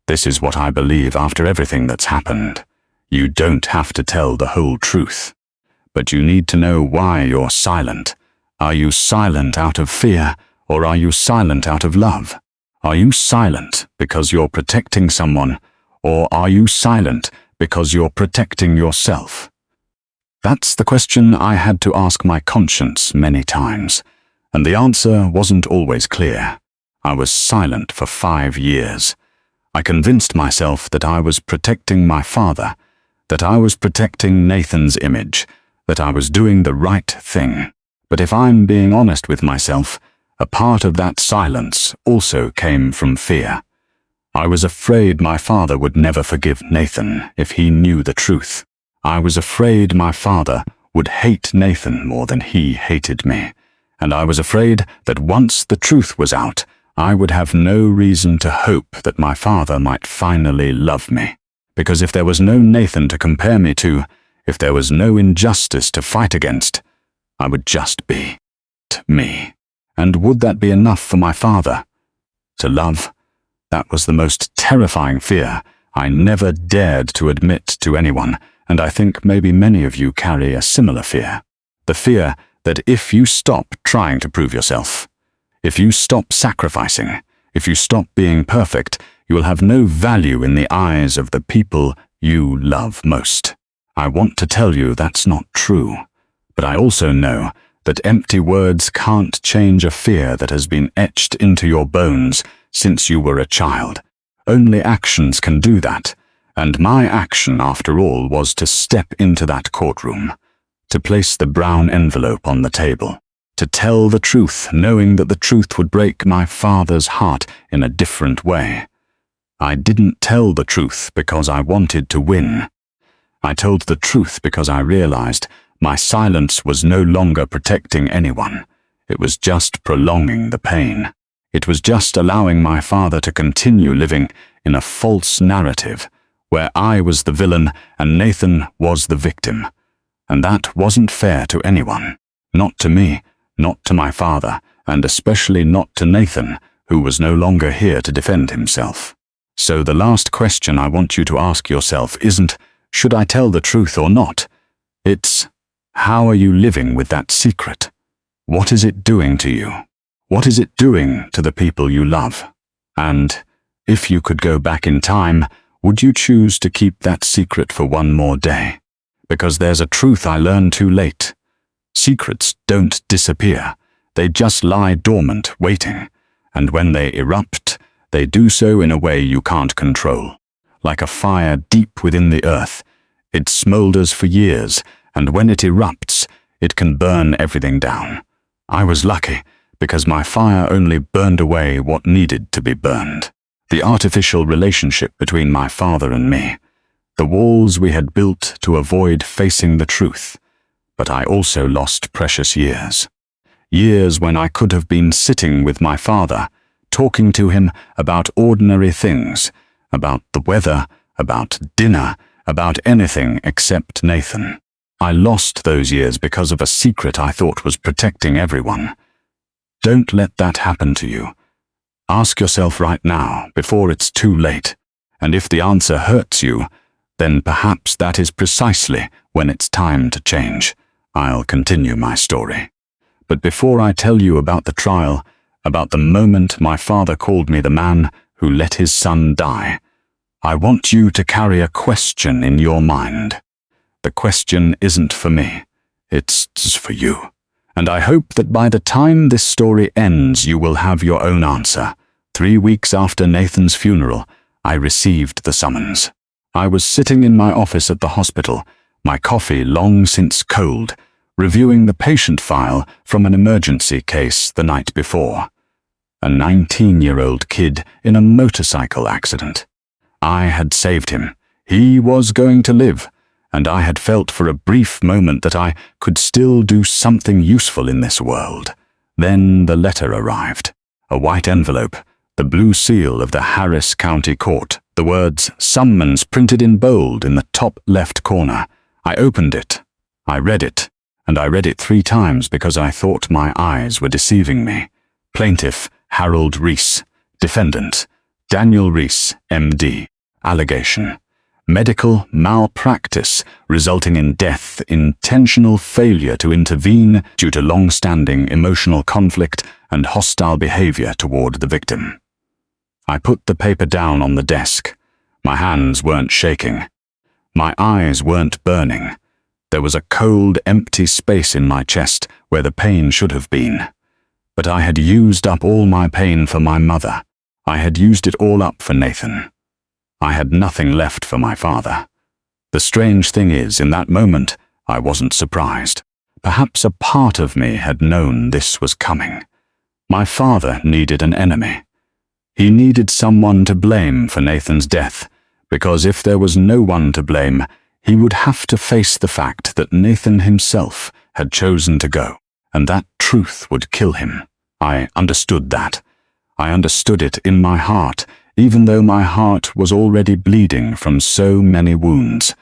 Speaker 1: This is what I believe after everything that's happened. You don't have to tell the whole truth, but you need to know why you're silent. Are you silent out of fear, or are you silent out of love? Are you silent because you're protecting someone, or are you silent because you're protecting yourself? That's the question I had to ask my conscience many times, and the answer wasn't always clear. I was silent for 5 years. I convinced myself that I was protecting my father, that I was protecting Nathan's image, that I was doing the right thing. But if I'm being honest with myself, a part of that silence also came from fear. I was afraid my father would never forgive Nathan if he knew the truth. I was afraid my father would hate Nathan more than he hated me, and I was afraid that once the truth was out, I would have no reason to hope that my father might finally love me. Because if there was no Nathan to compare me to, if there was no injustice to fight against, I would just be me. And would that be enough for my father? To love? That was the most terrifying fear I never dared to admit to anyone, and I think maybe many of you carry a similar fear. The fear that if you stop trying to prove yourself, if you stop sacrificing, if you stop being perfect, you will have no value in the eyes of the people you love most. I want to tell you that's not true, but I also know that empty words can't change a fear that has been etched into your bones since you were a child. Only actions can do that, and my action, after all, was to step into that courtroom, to place the brown envelope on the table. To tell the truth, knowing that the truth would break my father's heart in a different way. I didn't tell the truth because I wanted to win. I told the truth because I realized my silence was no longer protecting anyone. It was just prolonging the pain. It was just allowing my father to continue living in a false narrative where I was the villain and Nathan was the victim. And that wasn't fair to anyone. Not to me, not to my father, and especially not to Nathan, who was no longer here to defend himself. So the last question I want you to ask yourself isn't, should I tell the truth or not? It's, how are you living with that secret? What is it doing to you? What is it doing to the people you love? And, if you could go back in time, would you choose to keep that secret for one more day? Because there's a truth I learned too late. Secrets don't disappear. They just lie dormant, waiting. And when they erupt, they do so in a way you can't control. Like a fire deep within the earth, it smolders for years, and when it erupts, it can burn everything down. I was lucky, because my fire only burned away what needed to be burned. The artificial relationship between my father and me. The walls we had built to avoid facing the truth. But I also lost precious years. Years when I could have been sitting with my father, talking to him about ordinary things, about the weather, about dinner, about anything except Nathan. I lost those years because of a secret I thought was protecting everyone. Don't let that happen to you. Ask yourself right now, before it's too late, and if the answer hurts you, then perhaps that is precisely when it's time to change. I'll continue my story. But before I tell you about the trial, about the moment my father called me the man who let his son die, I want you to carry a question in your mind. The question isn't for me, it's for you. And I hope that by the time this story ends, you will have your own answer. 3 weeks after Nathan's funeral, I received the summons. I was sitting in my office at the hospital, my coffee long since cold, reviewing the patient file from an emergency case the night before. A 19-year-old kid in a motorcycle accident. I had saved him. He was going to live, and I had felt for a brief moment that I could still do something useful in this world. Then the letter arrived. A white envelope, the blue seal of the Harris County Court, the words "Summons" printed in bold in the top left corner. I opened it. I read it, and I read it 3 times because I thought my eyes were deceiving me. Plaintiff Harold Reese. Defendant Daniel Reese, MD. Allegation: medical malpractice resulting in death, intentional failure to intervene due to long-standing emotional conflict and hostile behavior toward the victim. I put the paper down on the desk. My hands weren't shaking. My eyes weren't burning. There was a cold, empty space in my chest where the pain should have been. But I had used up all my pain for my mother. I had used it all up for Nathan. I had nothing left for my father. The strange thing is, in that moment, I wasn't surprised. Perhaps a part of me had known this was coming. My father needed an enemy. He needed someone to blame for Nathan's death, because if there was no one to blame, he would have to face the fact that Nathan himself had chosen to go, and that truth would kill him. I understood that. I understood it in my heart, even though my heart was already bleeding from so many wounds.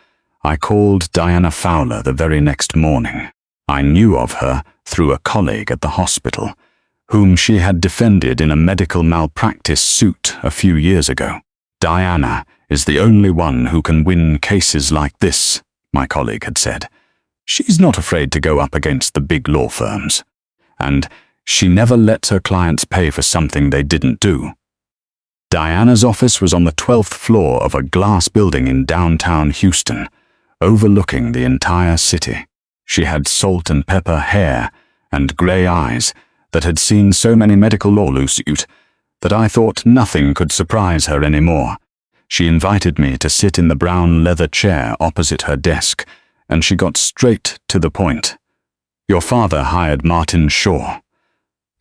Speaker 1: I called Diana Fowler the very next morning. I knew of her through a colleague at the hospital, whom she had defended in a medical malpractice suit a few years ago. Diana is the only one who can win cases like this, my colleague had said. She's not afraid to go up against the big law firms. And she never lets her clients pay for something they didn't do. Diana's office was on the 12th floor of a glass building in downtown Houston, overlooking the entire city. She had salt and pepper hair and gray eyes that had seen so many medical law lawsuits that I thought nothing could surprise her anymore. She invited me to sit in the brown leather chair opposite her desk, and she got straight to the point. Your father hired Martin Shaw.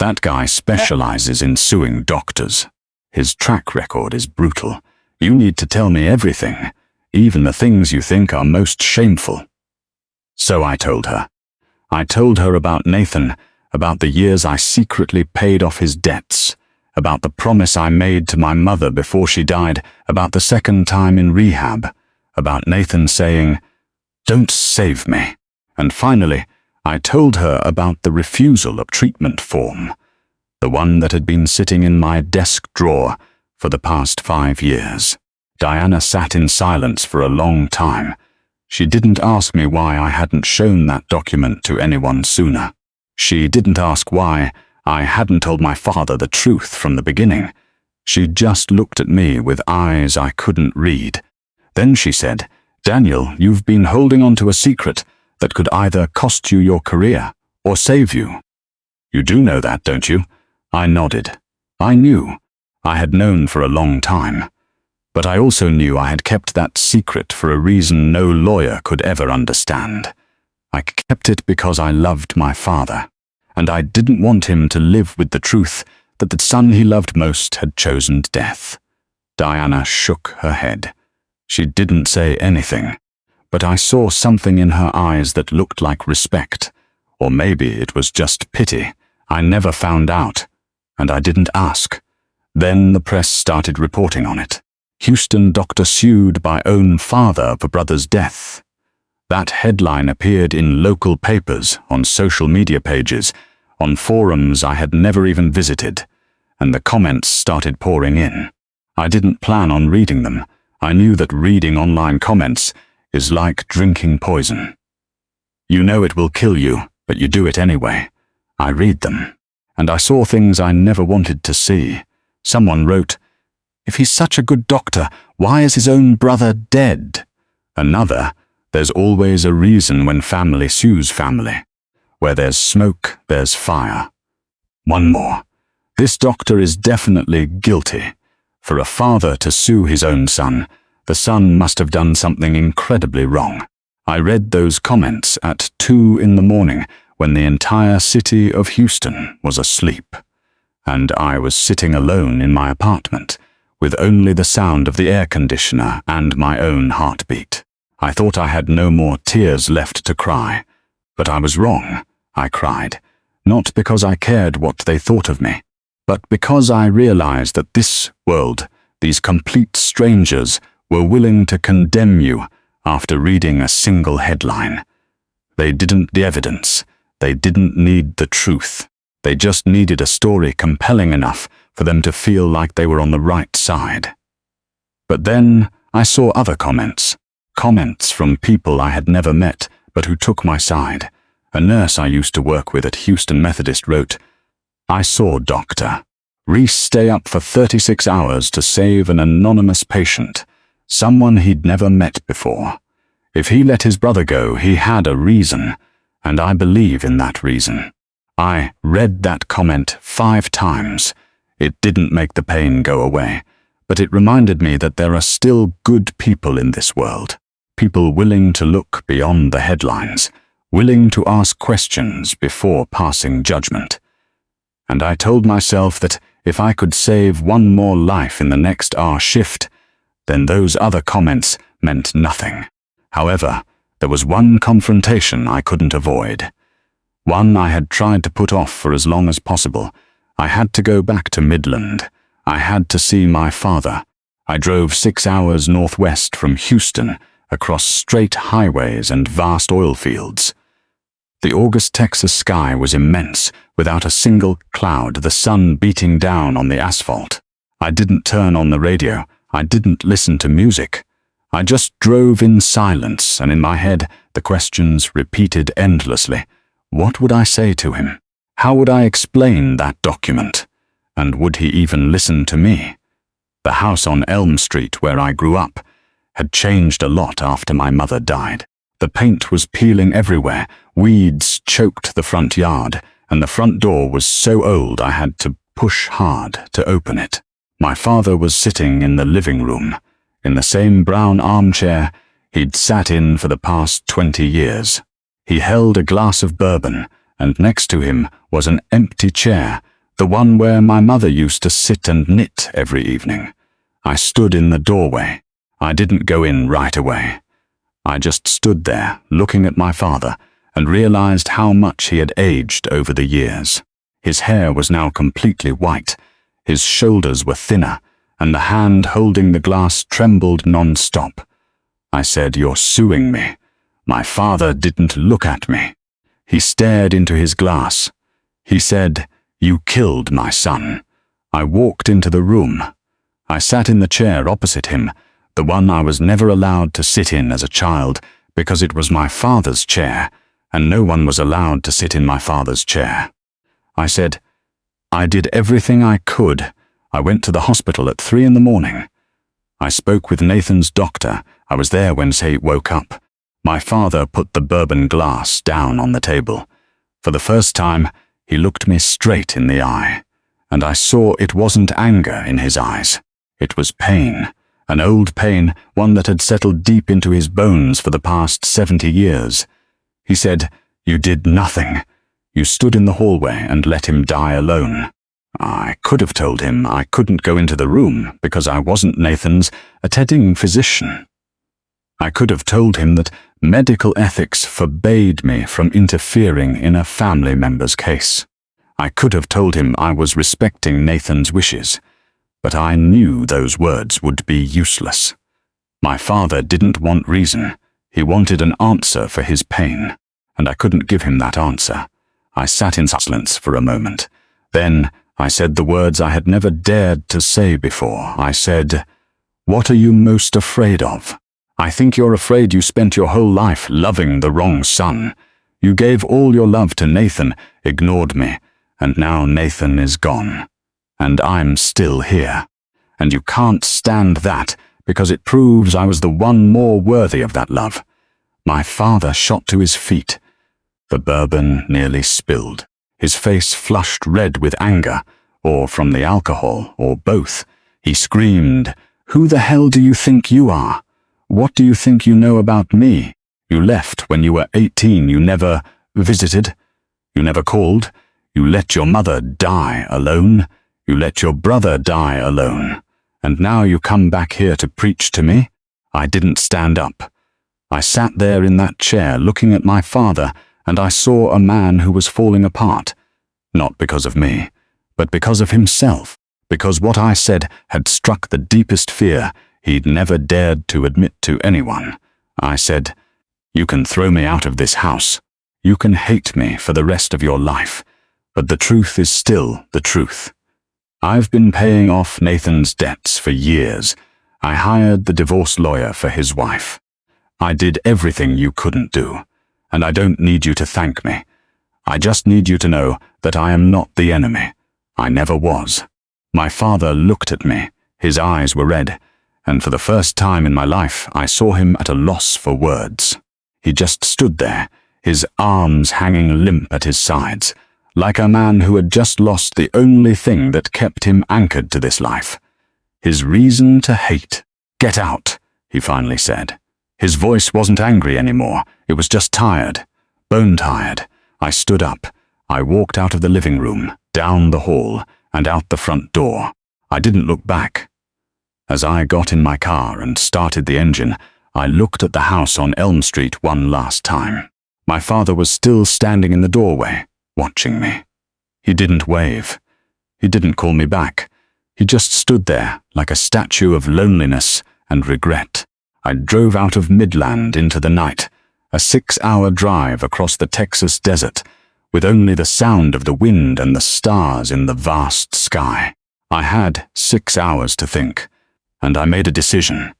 Speaker 1: That guy specializes in suing doctors. His track record is brutal. You need to tell me everything, even the things you think are most shameful." So I told her. I told her about Nathan, about the years I secretly paid off his debts, about the promise I made to my mother before she died, about the second time in rehab, about Nathan saying, "Don't save me." And finally, I told her about the refusal of treatment form, the one that had been sitting in my desk drawer for the past 5 years. Diana sat in silence for a long time. She didn't ask me why I hadn't shown that document to anyone sooner. She didn't ask why I hadn't told my father the truth from the beginning. She just looked at me with eyes I couldn't read. Then she said, "Daniel, you've been holding on to a secret that could either cost you your career or save you. You do know that, don't you?" I nodded. I knew. I had known for a long time. But I also knew I had kept that secret for a reason no lawyer could ever understand. I kept it because I loved my father, and I didn't want him to live with the truth that the son he loved most had chosen death. Diana shook her head. She didn't say anything, but I saw something in her eyes that looked like respect, or maybe it was just pity. I never found out, and I didn't ask. Then the press started reporting on it. Houston doctor sued by own father for brother's death. That headline appeared in local papers, on social media pages, on forums I had never even visited, and the comments started pouring in. I didn't plan on reading them. I knew that reading online comments is like drinking poison. You know it will kill you, but you do it anyway. I read them, and I saw things I never wanted to see. Someone wrote, "If he's such a good doctor, why is his own brother dead?" Another, "There's always a reason when family sues family. Where there's smoke, there's fire." One more, "This doctor is definitely guilty. For a father to sue his own son, the son must have done something incredibly wrong." I read those comments at 2 in the morning when the entire city of Houston was asleep, and I was sitting alone in my apartment, with only the sound of the air conditioner and my own heartbeat. I thought I had no more tears left to cry, but I was wrong. I cried, not because I cared what they thought of me, but because I realized that this world, these complete strangers, were willing to condemn you after reading a single headline. They didn't need the evidence. They didn't need the truth. They just needed a story compelling enough for them to feel like they were on the right side. But then I saw other comments from people I had never met but who took my side. A nurse I used to work with at Houston Methodist wrote, "I saw Dr. Reese stay up for 36 hours to save an anonymous patient, someone he'd never met before. If he let his brother go, he had a reason, and I believe in that reason." I read that comment 5 times. It didn't make the pain go away, but it reminded me that there are still good people in this world, people willing to look beyond the headlines, willing to ask questions before passing judgment. And I told myself that if I could save one more life in the next hour shift, then those other comments meant nothing. However, there was one confrontation I couldn't avoid. One I had tried to put off for as long as possible. I had to go back to Midland. I had to see my father. I drove 6 hours northwest from Houston, across straight highways and vast oil fields. The August Texas sky was immense, without a single cloud, the sun beating down on the asphalt. I didn't turn on the radio. I didn't listen to music. I just drove in silence, and in my head, the questions repeated endlessly. What would I say to him? How would I explain that document? And would he even listen to me? The house on Elm Street, where I grew up, had changed a lot after my mother died. The paint was peeling everywhere, weeds choked the front yard, and the front door was so old I had to push hard to open it. My father was sitting in the living room, in the same brown armchair he'd sat in for the past 20 years. He held a glass of bourbon and next to him was an empty chair, the one where my mother used to sit and knit every evening. I stood in the doorway. I didn't go in right away. I just stood there, looking at my father, and realized how much he had aged over the years. His hair was now completely white. His shoulders were thinner, and the hand holding the glass trembled non-stop. I said, "You're suing me." My father didn't look at me. He stared into his glass. He said, "You killed my son." I walked into the room. I sat in the chair opposite him, the one I was never allowed to sit in as a child because it was my father's chair, and no one was allowed to sit in my father's chair. I said, "I did everything I could. I went to the hospital at 3 a.m. I spoke with Nathan's doctor. I was there when he woke up. My father put the bourbon glass down on the table. For the first time, he looked me straight in the eye, and I saw it wasn't anger in his eyes. It was pain, an old pain, one that had settled deep into his bones for the past 70 years. He said, "You did nothing. You stood in the hallway and let him die alone." I could have told him I couldn't go into the room because I wasn't Nathan's attending physician. I could have told him that medical ethics forbade me from interfering in a family member's case. I could have told him I was respecting Nathan's wishes, but I knew those words would be useless. My father didn't want reason. He wanted an answer for his pain, and I couldn't give him that answer. I sat in silence for a moment. Then I said the words I had never dared to say before. I said, "What are you most afraid of? I think you're afraid you spent your whole life loving the wrong son. You gave all your love to Nathan, ignored me, and now Nathan is gone. And I'm still here. And you can't stand that because it proves I was the one more worthy of that love." My father shot to his feet. The bourbon nearly spilled. His face flushed red with anger, or from the alcohol, or both. He screamed, "Who the hell do you think you are? What do you think you know about me? You left when you were 18. You never visited. You never called. You let your mother die alone. You let your brother die alone. And now you come back here to preach to me?" I didn't stand up. I sat there in that chair looking at my father, and I saw a man who was falling apart. Not because of me, but because of himself, because what I said had struck the deepest fear he'd never dared to admit to anyone. I said, "You can throw me out of this house. You can hate me for the rest of your life, but the truth is still the truth. I've been paying off Nathan's debts for years. I hired the divorce lawyer for his wife. I did everything you couldn't do, and I don't need you to thank me. I just need you to know that I am not the enemy. I never was." My father looked at me. His eyes were red, and for the first time in my life I saw him at a loss for words. He just stood there, his arms hanging limp at his sides, like a man who had just lost the only thing that kept him anchored to this life. His reason to hate. "Get out," he finally said. His voice wasn't angry anymore. It was just tired, bone-tired. I stood up. I walked out of the living room, down the hall, and out the front door. I didn't look back. As I got in my car and started the engine, I looked at the house on Elm Street one last time. My father was still standing in the doorway, watching me. He didn't wave. He didn't call me back. He just stood there like a statue of loneliness and regret. I drove out of Midland into the night, a 6-hour drive across the Texas desert, with only the sound of the wind and the stars in the vast sky. I had 6 hours to think, and I made a decision.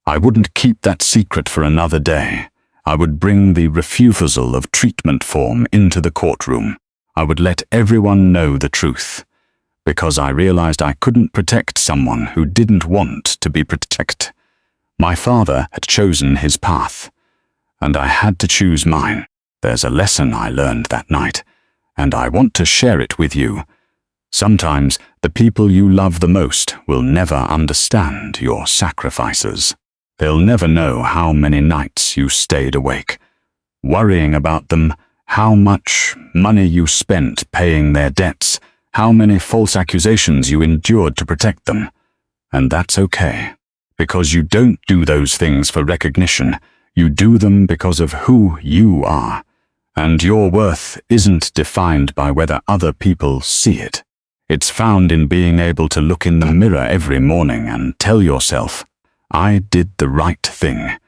Speaker 1: I wouldn't keep that secret for another day. I would bring the refusal of treatment form into the courtroom. I would let everyone know the truth, because I realized I couldn't protect someone who didn't want to be protected. My father had chosen his path, and I had to choose mine. There's a lesson I learned that night, and I want to share it with you. Sometimes the people you love the most will never understand your sacrifices. They'll never know how many nights you stayed awake, worrying about them how much money you spent paying their debts, how many false accusations you endured to protect them. And that's okay, because you don't do those things for recognition. You do them because of who you are. And your worth isn't defined by whether other people see it. It's found in being able to look in the mirror every morning and tell yourself, I did the right thing.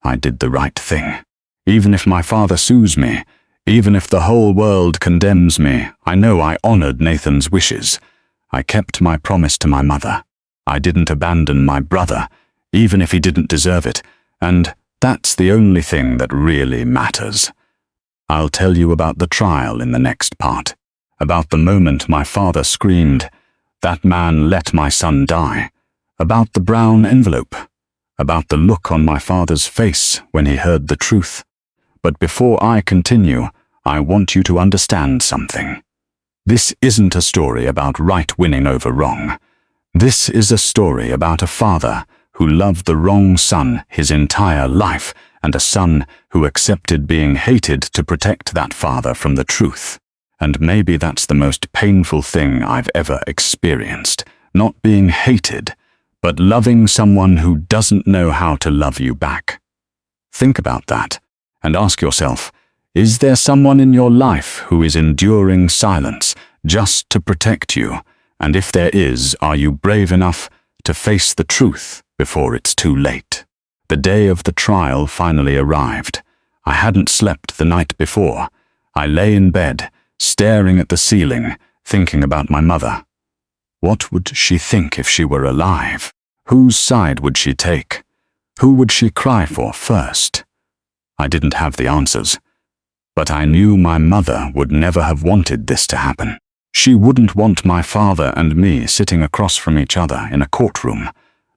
Speaker 1: I did the right thing. Even if my father sues me, even if the whole world condemns me, I know I honored Nathan's wishes. I kept my promise to my mother. I didn't abandon my brother, even if he didn't deserve it, and that's the only thing that really matters. I'll tell you about the trial in the next part, about the moment my father screamed, "That man let my son die," about the brown envelope, about the look on my father's face when he heard the truth. But before I continue, I want you to understand something. This isn't a story about right winning over wrong. This is a story about a father who loved the wrong son his entire life, and a son who accepted being hated to protect that father from the truth. And maybe that's the most painful thing I've ever experienced, not being hated, but loving someone who doesn't know how to love you back. Think about that, and ask yourself, is there someone in your life who is enduring silence just to protect you? And if there is, are you brave enough to face the truth before it's too late? The day of the trial finally arrived. I hadn't slept the night before. I lay in bed, staring at the ceiling, thinking about my mother. What would she think if she were alive? Whose side would she take? Who would she cry for first? I didn't have the answers. But I knew my mother would never have wanted this to happen. She wouldn't want my father and me sitting across from each other in a courtroom,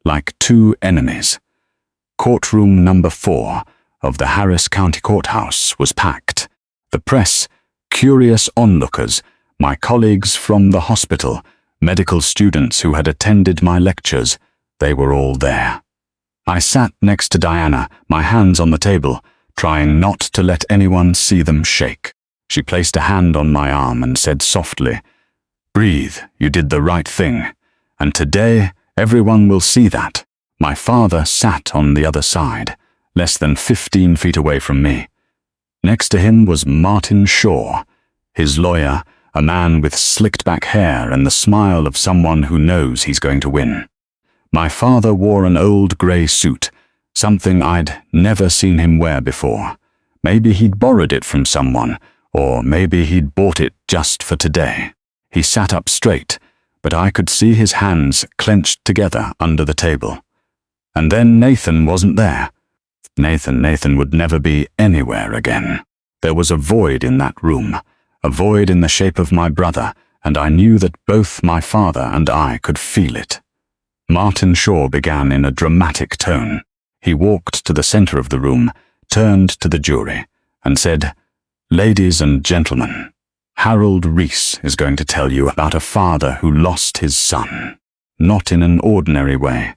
Speaker 1: like two enemies. Courtroom number 4 of the Harris County Courthouse was packed. The press, curious onlookers, my colleagues from the hospital, medical students who had attended my lectures, they were all there. I sat next to Diana, my hands on the table, trying not to let anyone see them shake. She placed a hand on my arm and said softly, "Breathe, you did the right thing. And today, everyone will see that." My father sat on the other side, less than 15 feet away from me. Next to him was Martin Shaw, his lawyer, a man with slicked back hair and the smile of someone who knows he's going to win. My father wore an old grey suit, something I'd never seen him wear before. Maybe he'd borrowed it from someone, or maybe he'd bought it just for today. He sat up straight, but I could see his hands clenched together under the table. And then Nathan wasn't there. Nathan would never be anywhere again. There was a void in that room, a void in the shape of my brother, and I knew that both my father and I could feel it. Martin Shaw began in a dramatic tone. He walked to the center of the room, turned to the jury, and said, "Ladies and gentlemen, Harold Reese is going to tell you about a father who lost his son, not in an ordinary way,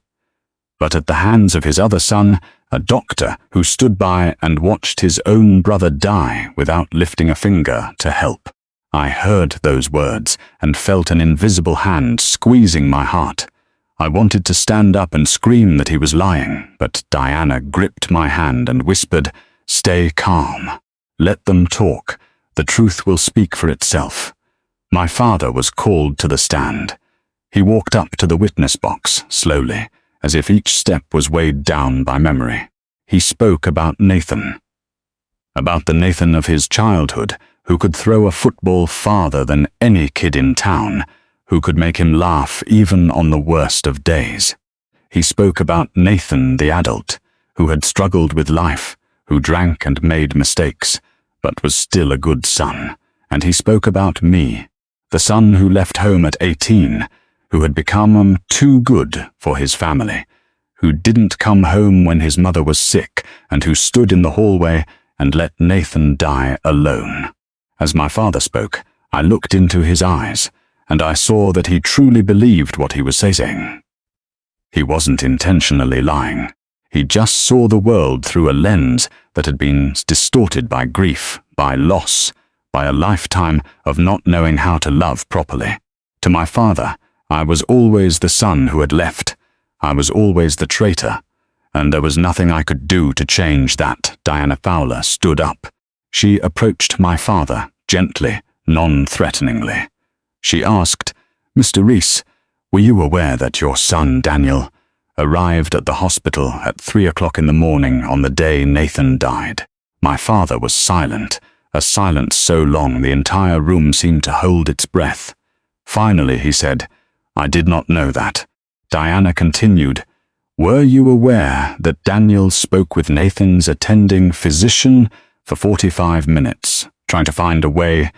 Speaker 1: but at the hands of his other son, a doctor who stood by and watched his own brother die without lifting a finger to help." I heard those words and felt an invisible hand squeezing my heart. I wanted to stand up and scream that he was lying, but Diana gripped my hand and whispered, "Stay calm. Let them talk. The truth will speak for itself." My father was called to the stand. He walked up to the witness box, slowly, as if each step was weighed down by memory. He spoke about Nathan. About the Nathan of his childhood, who could throw a football farther than any kid in town, who could make him laugh even on the worst of days. He spoke about Nathan the adult, who had struggled with life, who drank and made mistakes, but was still a good son. And he spoke about me, the son who left home at 18, who had become too good for his family, who didn't come home when his mother was sick, and who stood in the hallway and let Nathan die alone. As my father spoke, I looked into his eyes, and I saw that he truly believed what he was saying. He wasn't intentionally lying. He just saw the world through a lens that had been distorted by grief, by loss, by a lifetime of not knowing how to love properly. To my father, I was always the son who had left. I was always the traitor, and there was nothing I could do to change that. Diana Fowler stood up. She approached my father, gently, non-threateningly. She asked, "Mr. Rees, were you aware that your son, Daniel, arrived at the hospital at 3 o'clock in the morning on the day Nathan died?" My father was silent, a silence so long the entire room seemed to hold its breath. Finally, he said, "I did not know that." Diana continued, "Were you aware that Daniel spoke with Nathan's attending physician for 45 minutes, trying to find a way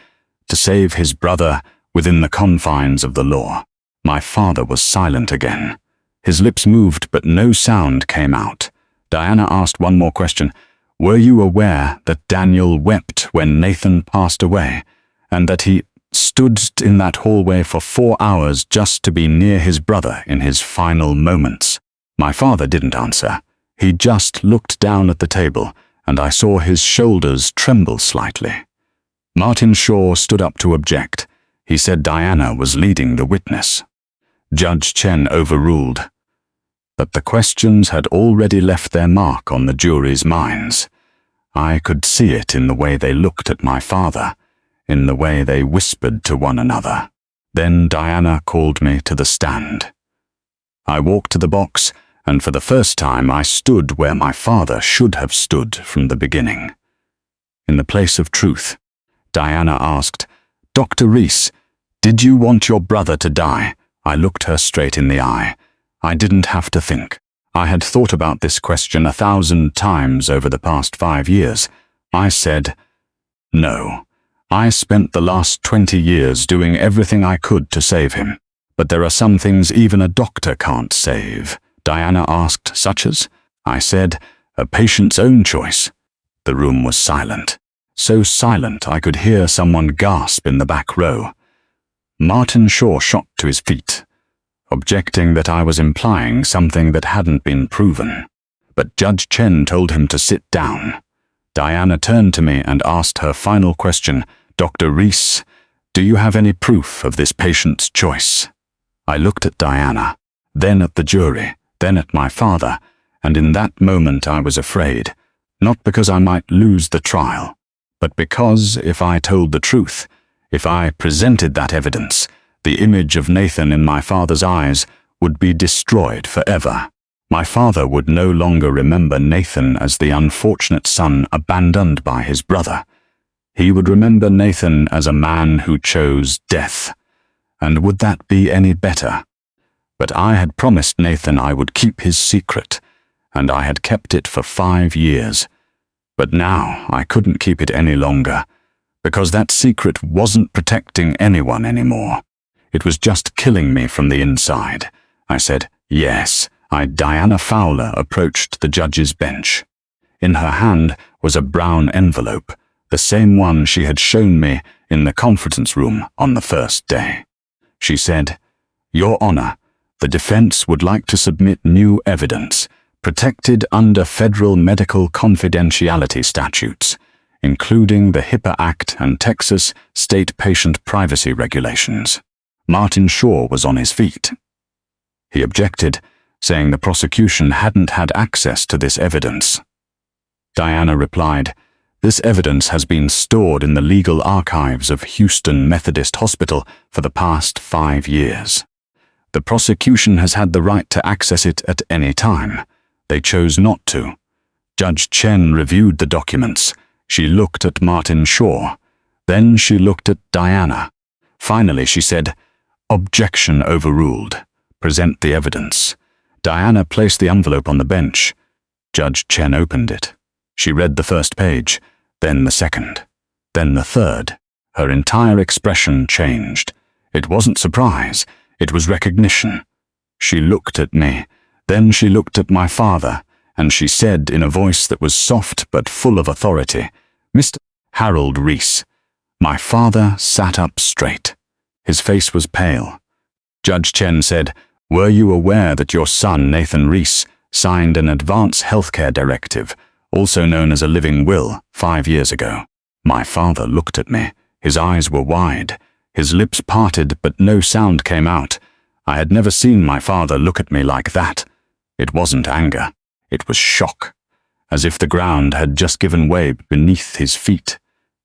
Speaker 1: to save his brother within the confines of the law?" My father was silent again. His lips moved, but no sound came out. Diana asked one more question. "Were you aware that Daniel wept when Nathan passed away, and that he stood in that hallway for 4 hours just to be near his brother in his final moments?" My father didn't answer. He just looked down at the table, and I saw his shoulders tremble slightly. Martin Shaw stood up to object. He said Diana was leading the witness. Judge Chen overruled. But the questions had already left their mark on the jury's minds. I could see it in the way they looked at my father, in the way they whispered to one another. Then Diana called me to the stand. I walked to the box, and for the first time I stood where my father should have stood from the beginning. In the place of truth, Diana asked, "Dr. Rees, did you want your brother to die?" I looked her straight in the eye. I didn't have to think. I had thought about this question 1,000 times over the past 5 years. I said, "No. I spent the last 20 years doing everything I could to save him. But there are some things even a doctor can't save." Diana asked, "Such as?" I said, "A patient's own choice." The room was silent. So silent I could hear someone gasp in the back row. Martin Shaw shot to his feet, objecting that I was implying something that hadn't been proven. But Judge Chen told him to sit down. Diana turned to me and asked her final question, "Dr. Rees, do you have any proof of this patient's choice?" I looked at Diana, then at the jury, then at my father, and in that moment I was afraid, not because I might lose the trial, but because if I told the truth, if I presented that evidence, the image of Nathan in my father's eyes would be destroyed forever. My father would no longer remember Nathan as the unfortunate son abandoned by his brother. He would remember Nathan as a man who chose death. And would that be any better? But I had promised Nathan I would keep his secret, and I had kept it for 5 years. But now I couldn't keep it any longer, because that secret wasn't protecting anyone anymore. It was just killing me from the inside. I said, "Yes." Diana Fowler approached the judge's bench. In her hand was a brown envelope, the same one she had shown me in the conference room on the first day. She said, "Your Honor, the defense would like to submit new evidence, protected under federal medical confidentiality statutes, including the HIPAA Act and Texas state patient privacy regulations." Martin Shaw was on his feet. He objected, saying the prosecution hadn't had access to this evidence. Diana replied, "This evidence has been stored in the legal archives of Houston Methodist Hospital for the past 5 years. The prosecution has had the right to access it at any time. They chose not to." Judge Chen reviewed the documents. She looked at Martin Shaw. Then she looked at Diana. Finally, she said, "Objection overruled. Present the evidence." Diana placed the envelope on the bench. Judge Chen opened it. She read the first page, then the second, then the third. Her entire expression changed. It wasn't surprise, it was recognition. She looked at me, then she looked at my father, and she said in a voice that was soft but full of authority, "Mr. Harold Rees." My father sat up straight. His face was pale. Judge Chen said, "Were you aware that your son, Nathan Rees, signed an advance healthcare directive, also known as a living will, 5 years ago. My father looked at me. His eyes were wide. His lips parted, but no sound came out. I had never seen my father look at me like that. It wasn't anger. It was shock, as if the ground had just given way beneath his feet.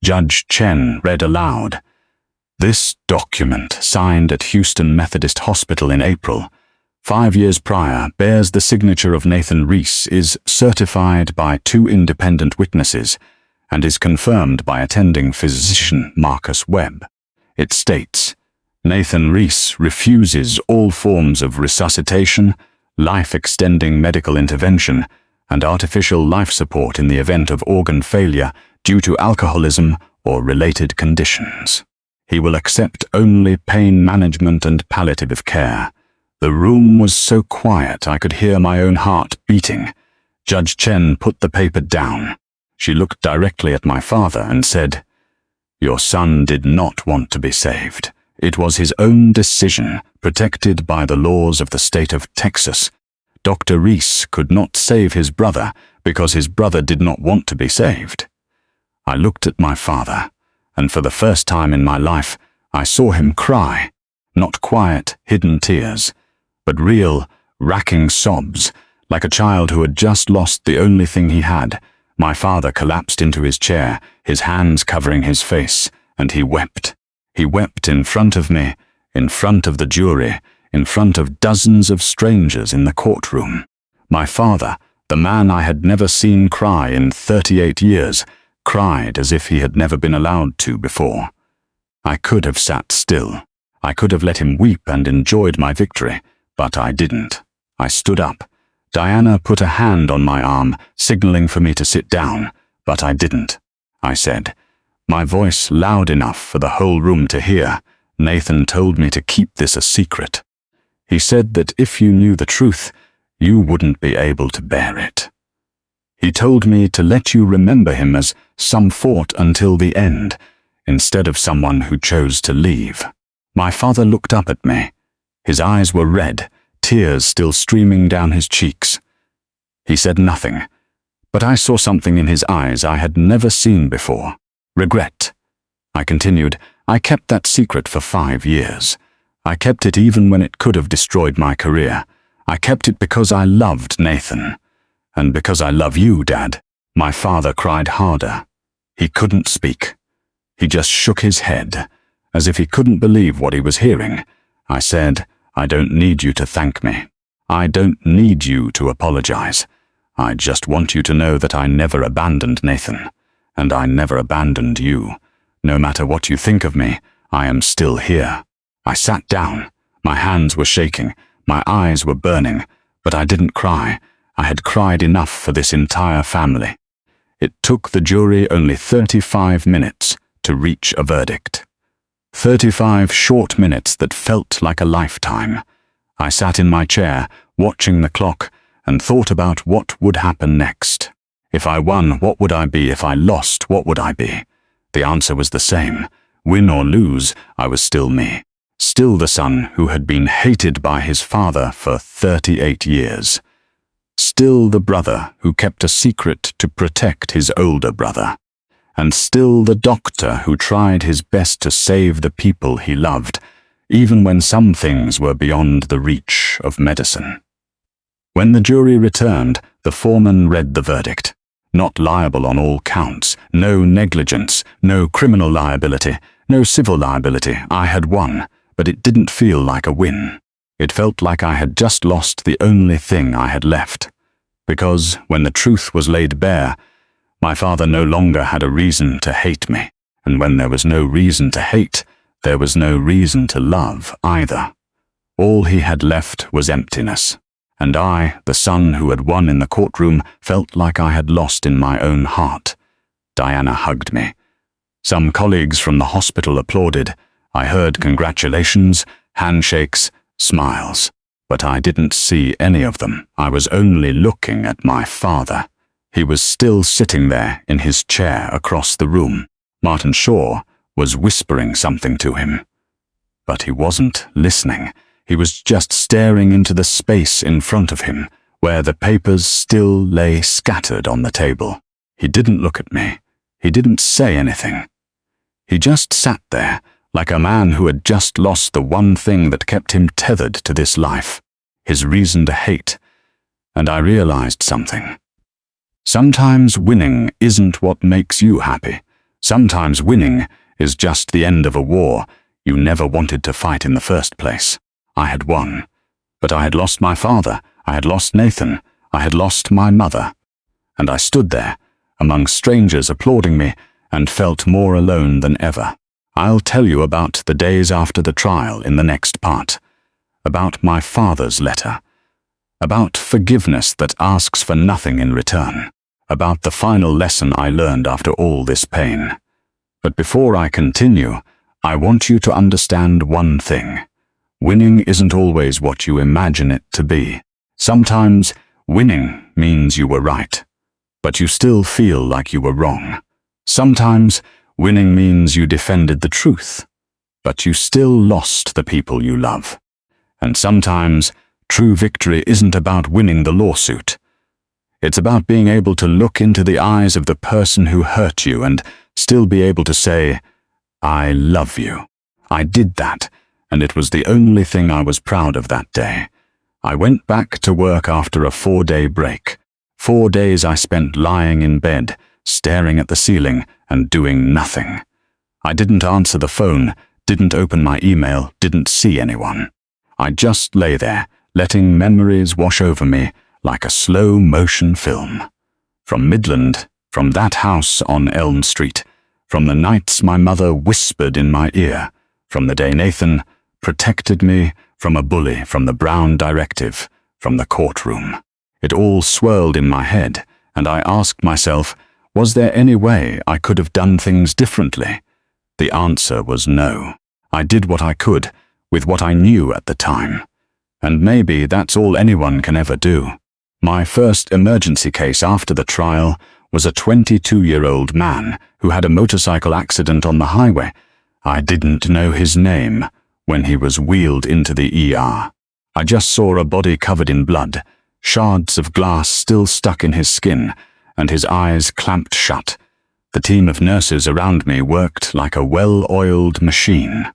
Speaker 1: Judge Chen read aloud. This document, signed at Houston Methodist Hospital in April, 5 years prior, bears the signature of Nathan Reese, is certified by 2 independent witnesses, and is confirmed by attending physician Marcus Webb. It states, Nathan Reese refuses all forms of resuscitation, life-extending medical intervention, and artificial life support in the event of organ failure due to alcoholism or related conditions. He will accept only pain management and palliative care. The room was so quiet I could hear my own heart beating. Judge Chen put the paper down. She looked directly at my father and said, Your son did not want to be saved. It was his own decision, protected by the laws of the state of Texas. Dr. Reese could not save his brother because his brother did not want to be saved. I looked at my father, and for the first time in my life, I saw him cry. Not quiet, hidden tears, but real, racking sobs, like a child who had just lost the only thing he had. My father collapsed into his chair, his hands covering his face, and he wept. He wept in front of me, in front of the jury, in front of dozens of strangers in the courtroom. My father, the man I had never seen cry in 38 years, cried as if he had never been allowed to before. I could have sat still. I could have let him weep and enjoyed my victory, but I didn't. I stood up. Diana put a hand on my arm, signaling for me to sit down, but I didn't. I said, my voice loud enough for the whole room to hear, Nathan told me to keep this a secret. He said that if you knew the truth, you wouldn't be able to bear it. He told me to let you remember him as some fought until the end, instead of someone who chose to leave. My father looked up at me. His eyes were red, tears still streaming down his cheeks. He said nothing, but I saw something in his eyes I had never seen before. Regret. I continued, I kept that secret for 5 years. I kept it even when it could have destroyed my career. I kept it because I loved Nathan. And because I love you, Dad. My father cried harder. He couldn't speak. He just shook his head, as if he couldn't believe what he was hearing. I said, I don't need you to thank me. I don't need you to apologize. I just want you to know that I never abandoned Nathan, and I never abandoned you. No matter what you think of me, I am still here. I sat down. My hands were shaking. My eyes were burning, but I didn't cry. I had cried enough for this entire family. It took the jury only 35 minutes to reach a verdict. 35 short minutes that felt like a lifetime. I sat in my chair, watching the clock, and thought about what would happen next. If I won, what would I be? If I lost, what would I be? The answer was the same. Win or lose, I was still me. Still the son who had been hated by his father for 38 years. Still the brother who kept a secret to protect his older brother. And still the doctor who tried his best to save the people he loved, even when some things were beyond the reach of medicine. When the jury returned, the foreman read the verdict. Not liable on all counts, no negligence, no criminal liability, no civil liability. I had won, but it didn't feel like a win. It felt like I had just lost the only thing I had left. Because when the truth was laid bare, my father no longer had a reason to hate me, and when there was no reason to hate, there was no reason to love either. All he had left was emptiness, and I, the son who had won in the courtroom, felt like I had lost in my own heart. Diana hugged me. Some colleagues from the hospital applauded. I heard congratulations, handshakes, smiles, but I didn't see any of them. I was only looking at my father. He was still sitting there in his chair across the room. Martin Shaw was whispering something to him. But he wasn't listening. He was just staring into the space in front of him, where the papers still lay scattered on the table. He didn't look at me. He didn't say anything. He just sat there, like a man who had just lost the one thing that kept him tethered to this life, his reason to hate. And I realized something. Sometimes winning isn't what makes you happy. Sometimes winning is just the end of a war you never wanted to fight in the first place. I had won, but I had lost my father, I had lost Nathan, I had lost my mother. And I stood there, among strangers applauding me, and felt more alone than ever. I'll tell you about the days after the trial in the next part, about my father's letter, about forgiveness that asks for nothing in return, about the final lesson I learned after all this pain. But before I continue, I want you to understand one thing. Winning isn't always what you imagine it to be. Sometimes winning means you were right, but you still feel like you were wrong. Sometimes winning means you defended the truth, but you still lost the people you love. And sometimes true victory isn't about winning the lawsuit. It's about being able to look into the eyes of the person who hurt you and still be able to say, "I love you." I did that, and it was the only thing I was proud of that day. I went back to work after a 4-day break. 4 days I spent lying in bed, staring at the ceiling and doing nothing. I didn't answer the phone, didn't open my email, didn't see anyone. I just lay there, letting memories wash over me like a slow-motion film. From Midland, from that house on Elm Street, from the nights my mother whispered in my ear, from the day Nathan protected me from a bully, from the Brown directive, from the courtroom. It all swirled in my head, and I asked myself, was there any way I could have done things differently? The answer was no. I did what I could, with what I knew at the time. And maybe that's all anyone can ever do. My first emergency case after the trial was a 22-year-old man who had a motorcycle accident on the highway. I didn't know his name when he was wheeled into the ER. I just saw a body covered in blood, shards of glass still stuck in his skin, and his eyes clamped shut. The team of nurses around me worked like a well-oiled machine.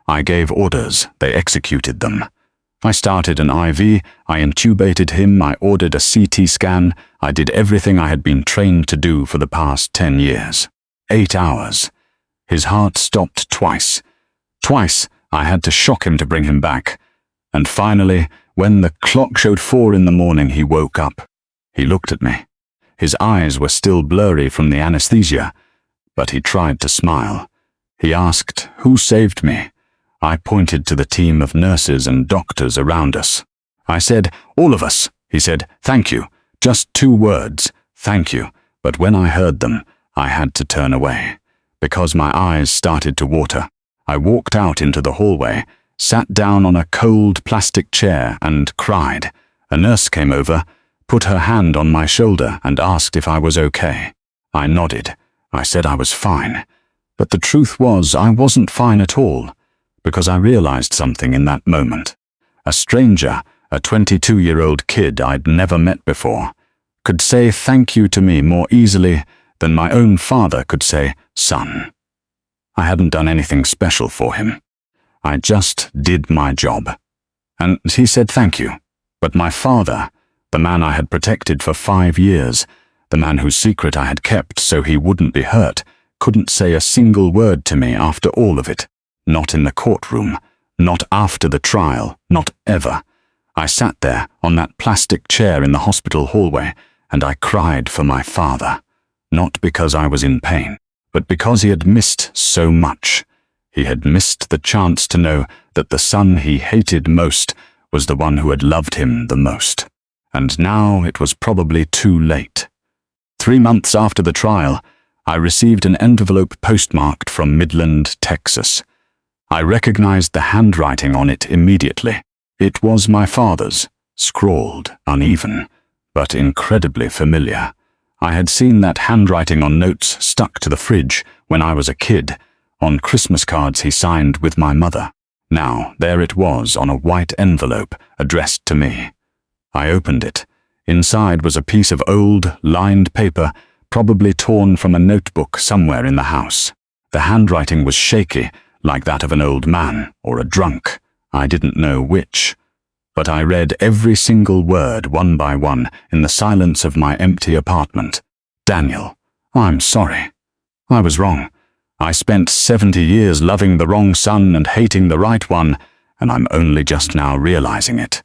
Speaker 1: I gave orders, they executed them. I started an IV, I intubated him, I ordered a CT scan, I did everything I had been trained to do for the past 10 years. 8 hours. His heart stopped twice. Twice I had to shock him to bring him back. And finally, when the clock showed 4 in the morning, he woke up. He looked at me. His eyes were still blurry from the anesthesia, but he tried to smile. He asked, "Who saved me?" I pointed to the team of nurses and doctors around us. I said, "All of us." He said, "Thank you." Just 2 words, "Thank you." But when I heard them, I had to turn away, because my eyes started to water. I walked out into the hallway, sat down on a cold plastic chair and cried. A nurse came over, put her hand on my shoulder and asked if I was okay. I nodded. I said I was fine. But the truth was I wasn't fine at all, because I realized something in that moment. A stranger, a 22-year-old kid I'd never met before, could say thank you to me more easily than my own father could say, "Son." I hadn't done anything special for him. I just did my job. And he said thank you. But my father, the man I had protected for 5 years, the man whose secret I had kept so he wouldn't be hurt, couldn't say a single word to me after all of it. Not in the courtroom, not after the trial, not ever. I sat there on that plastic chair in the hospital hallway, and I cried for my father. Not because I was in pain, but because he had missed so much. He had missed the chance to know that the son he hated most was the one who had loved him the most. And now it was probably too late. 3 months after the trial, I received an envelope postmarked from Midland, Texas. I recognized the handwriting on it immediately. It was my father's, scrawled, uneven, but incredibly familiar. I had seen that handwriting on notes stuck to the fridge when I was a kid, on Christmas cards he signed with my mother. Now, there it was on a white envelope addressed to me. I opened it. Inside was a piece of old, lined paper, probably torn from a notebook somewhere in the house. The handwriting was shaky, like that of an old man or a drunk. I didn't know which. But I read every single word one by one in the silence of my empty apartment. Daniel, I'm sorry. I was wrong. I spent 70 years loving the wrong son and hating the right one, and I'm only just now realizing it.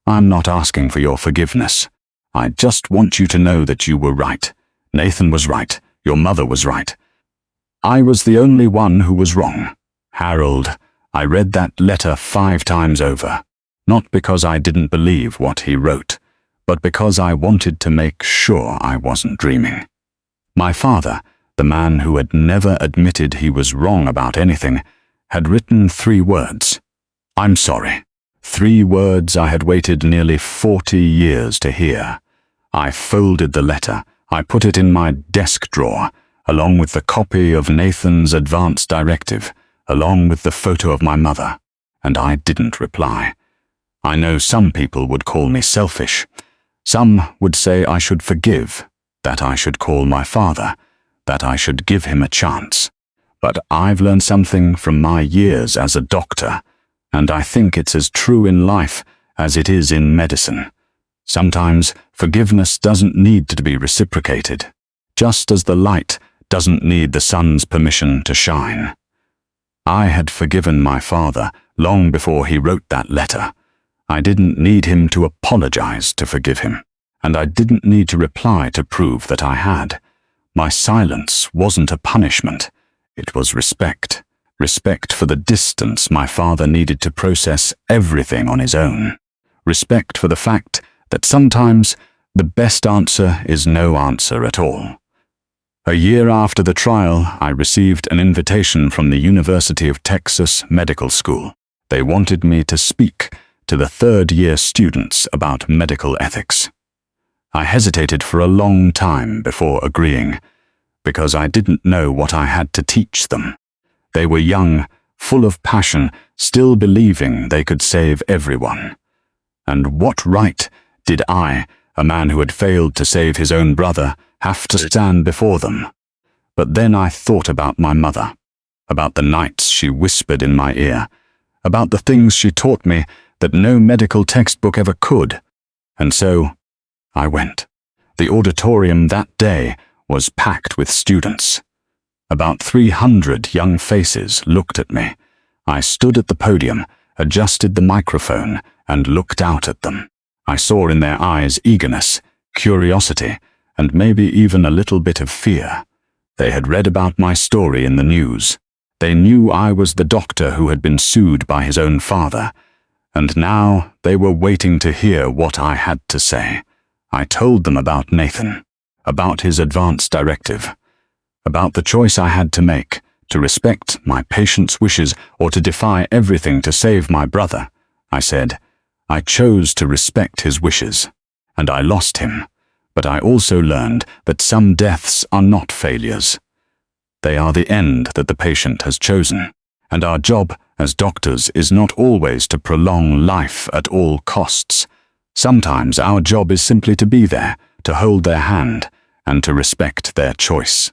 Speaker 1: I'm not asking for your forgiveness. I just want you to know that you were right. Nathan was right. Your mother was right. I was the only one who was wrong. Harold, I read that letter 5 times over, not because I didn't believe what he wrote, but because I wanted to make sure I wasn't dreaming. My father, the man who had never admitted he was wrong about anything, had written 3 words. I'm sorry. 3 words I had waited nearly 40 years to hear. I folded the letter. I put it in my desk drawer, along with the copy of Nathan's advance directive, along with the photo of my mother, and I didn't reply. I know some people would call me selfish. Some would say I should forgive, that I should call my father, that I should give him a chance. But I've learned something from my years as a doctor, and I think it's as true in life as it is in medicine. Sometimes forgiveness doesn't need to be reciprocated, just as the light doesn't need the sun's permission to shine. I had forgiven my father long before he wrote that letter. I didn't need him to apologize to forgive him, and I didn't need to reply to prove that I had. My silence wasn't a punishment. It was respect. Respect for the distance my father needed to process everything on his own. Respect for the fact that sometimes the best answer is no answer at all. A year after the trial, I received an invitation from the University of Texas Medical School. They wanted me to speak to the third-year students about medical ethics. I hesitated for a long time before agreeing, because I didn't know what I had to teach them. They were young, full of passion, still believing they could save everyone. And what right did I, a man who had failed to save his own brother, have to stand before them? But then I thought about my mother, about the nights she whispered in my ear, about the things she taught me that no medical textbook ever could. And so I went. The auditorium that day was packed with students. About 300 young faces looked at me. I stood at the podium, adjusted the microphone, and looked out at them. I saw in their eyes eagerness, curiosity, and maybe even a little bit of fear. They had read about my story in the news. They knew I was the doctor who had been sued by his own father, and now they were waiting to hear what I had to say. I told them about Nathan, about his advance directive, about the choice I had to make, to respect my patient's wishes or to defy everything to save my brother. I said, I chose to respect his wishes, and I lost him, but I also learned that some deaths are not failures. They are the end that the patient has chosen, and our job as doctors is not always to prolong life at all costs. Sometimes our job is simply to be there, to hold their hand, and to respect their choice.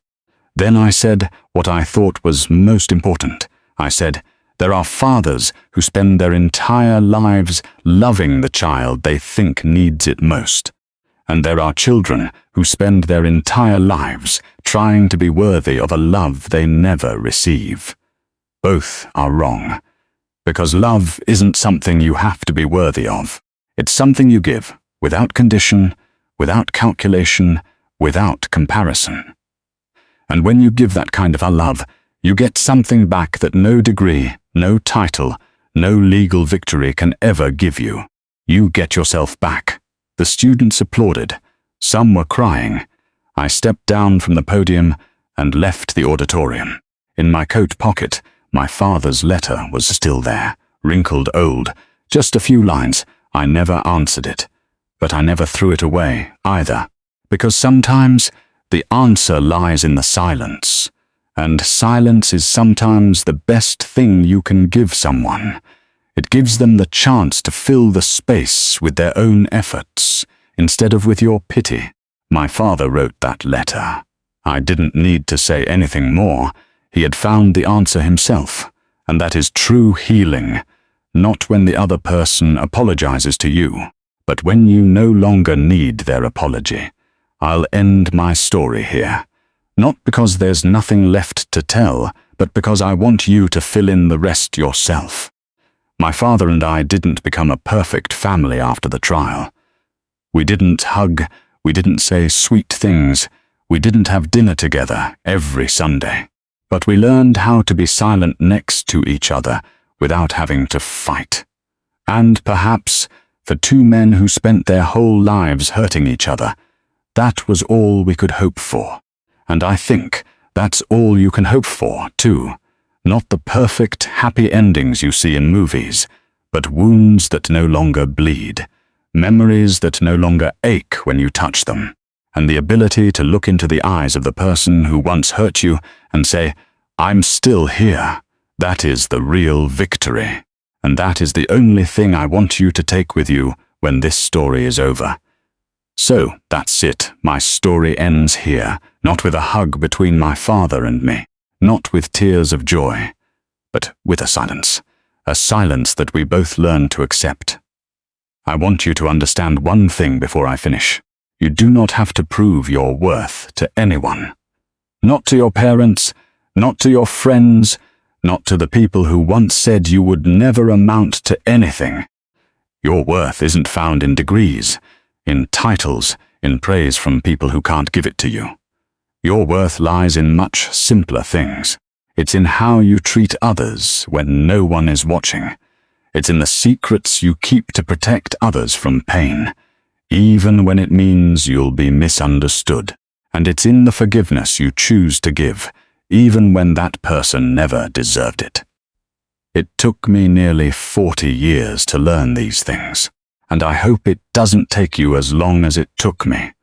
Speaker 1: Then I said what I thought was most important. I said, there are fathers who spend their entire lives loving the child they think needs it most. And there are children who spend their entire lives trying to be worthy of a love they never receive. Both are wrong, because love isn't something you have to be worthy of. It's something you give, without condition, without calculation, without comparison. And when you give that kind of a love, you get something back that no degree, no title, no legal victory can ever give you. You get yourself back. The students applauded. Some were crying. I stepped down from the podium and left the auditorium. In my coat pocket, my father's letter was still there, wrinkled old, just a few lines. I never answered it, but I never threw it away either, because sometimes the answer lies in the silence, and silence is sometimes the best thing you can give someone. It gives them the chance to fill the space with their own efforts. instead of with your pity. My father wrote that letter. I didn't need to say anything more. He had found the answer himself, and that is true healing, not when the other person apologizes to you, but when you no longer need their apology. I'll end my story here, not because there's nothing left to tell, but because I want you to fill in the rest yourself. My father and I didn't become a perfect family after the trial. We didn't hug, we didn't say sweet things, we didn't have dinner together every Sunday. But we learned how to be silent next to each other without having to fight. And perhaps, for two men who spent their whole lives hurting each other, that was all we could hope for. And I think that's all you can hope for, too. Not the perfect, happy endings you see in movies, but wounds that no longer bleed, memories that no longer ache when you touch them, and the ability to look into the eyes of the person who once hurt you and say, "I'm still here." That is the real victory. And that is the only thing I want you to take with you when this story is over. So, that's it. My story ends here, not with a hug between my father and me, not with tears of joy, but with a silence that we both learn to accept. I want you to understand one thing before I finish. You do not have to prove your worth to anyone. Not to your parents, not to your friends, not to the people who once said you would never amount to anything. Your worth isn't found in degrees, in titles, in praise from people who can't give it to you. Your worth lies in much simpler things. It's in how you treat others when no one is watching. It's in the secrets you keep to protect others from pain, even when it means you'll be misunderstood. And it's in the forgiveness you choose to give, even when that person never deserved it. It took me nearly 40 years to learn these things, and I hope it doesn't take you as long as it took me.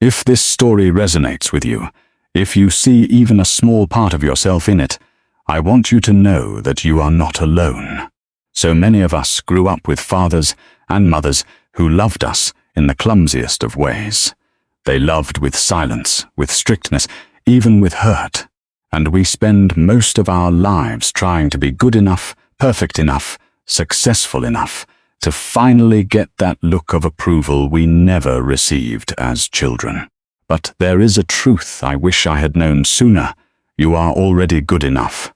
Speaker 1: If this story resonates with you, if you see even a small part of yourself in it, I want you to know that you are not alone. So many of us grew up with fathers and mothers who loved us in the clumsiest of ways. They loved with silence, with strictness, even with hurt. And we spend most of our lives trying to be good enough, perfect enough, successful enough, to finally get that look of approval we never received as children. But there is a truth I wish I had known sooner. You are already good enough.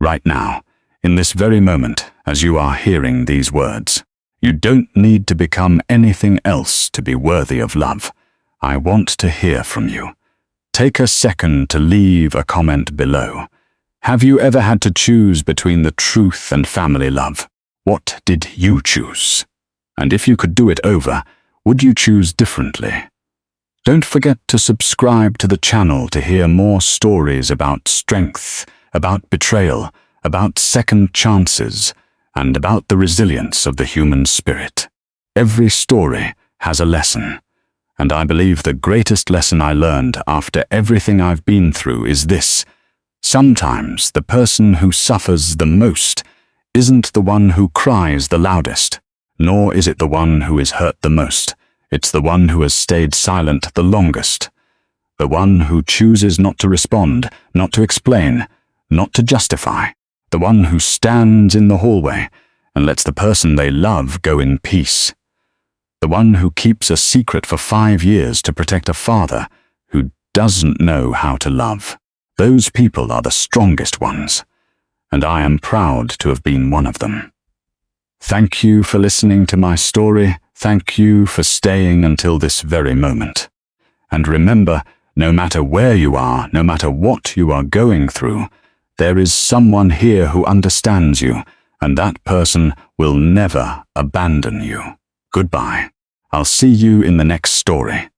Speaker 1: Right now, in this very moment, as you are hearing these words, you don't need to become anything else to be worthy of love. I want to hear from you. Take a second to leave a comment below. Have you ever had to choose between the truth and family love? What did you choose? And if you could do it over, would you choose differently? Don't forget to subscribe to the channel to hear more stories about strength, about betrayal, about second chances, and about the resilience of the human spirit. Every story has a lesson. And I believe the greatest lesson I learned after everything I've been through is this: sometimes the person who suffers the most isn't the one who cries the loudest, nor is it the one who is hurt the most. It's the one who has stayed silent the longest. The one who chooses not to respond, not to explain, not to justify. The one who stands in the hallway and lets the person they love go in peace. The one who keeps a secret for 5 years to protect a father who doesn't know how to love. Those people are the strongest ones, and I am proud to have been one of them. Thank you for listening to my story. Thank you for staying until this very moment. And remember, no matter where you are, no matter what you are going through, there is someone here who understands you, and that person will never abandon you. Goodbye. I'll see you in the next story.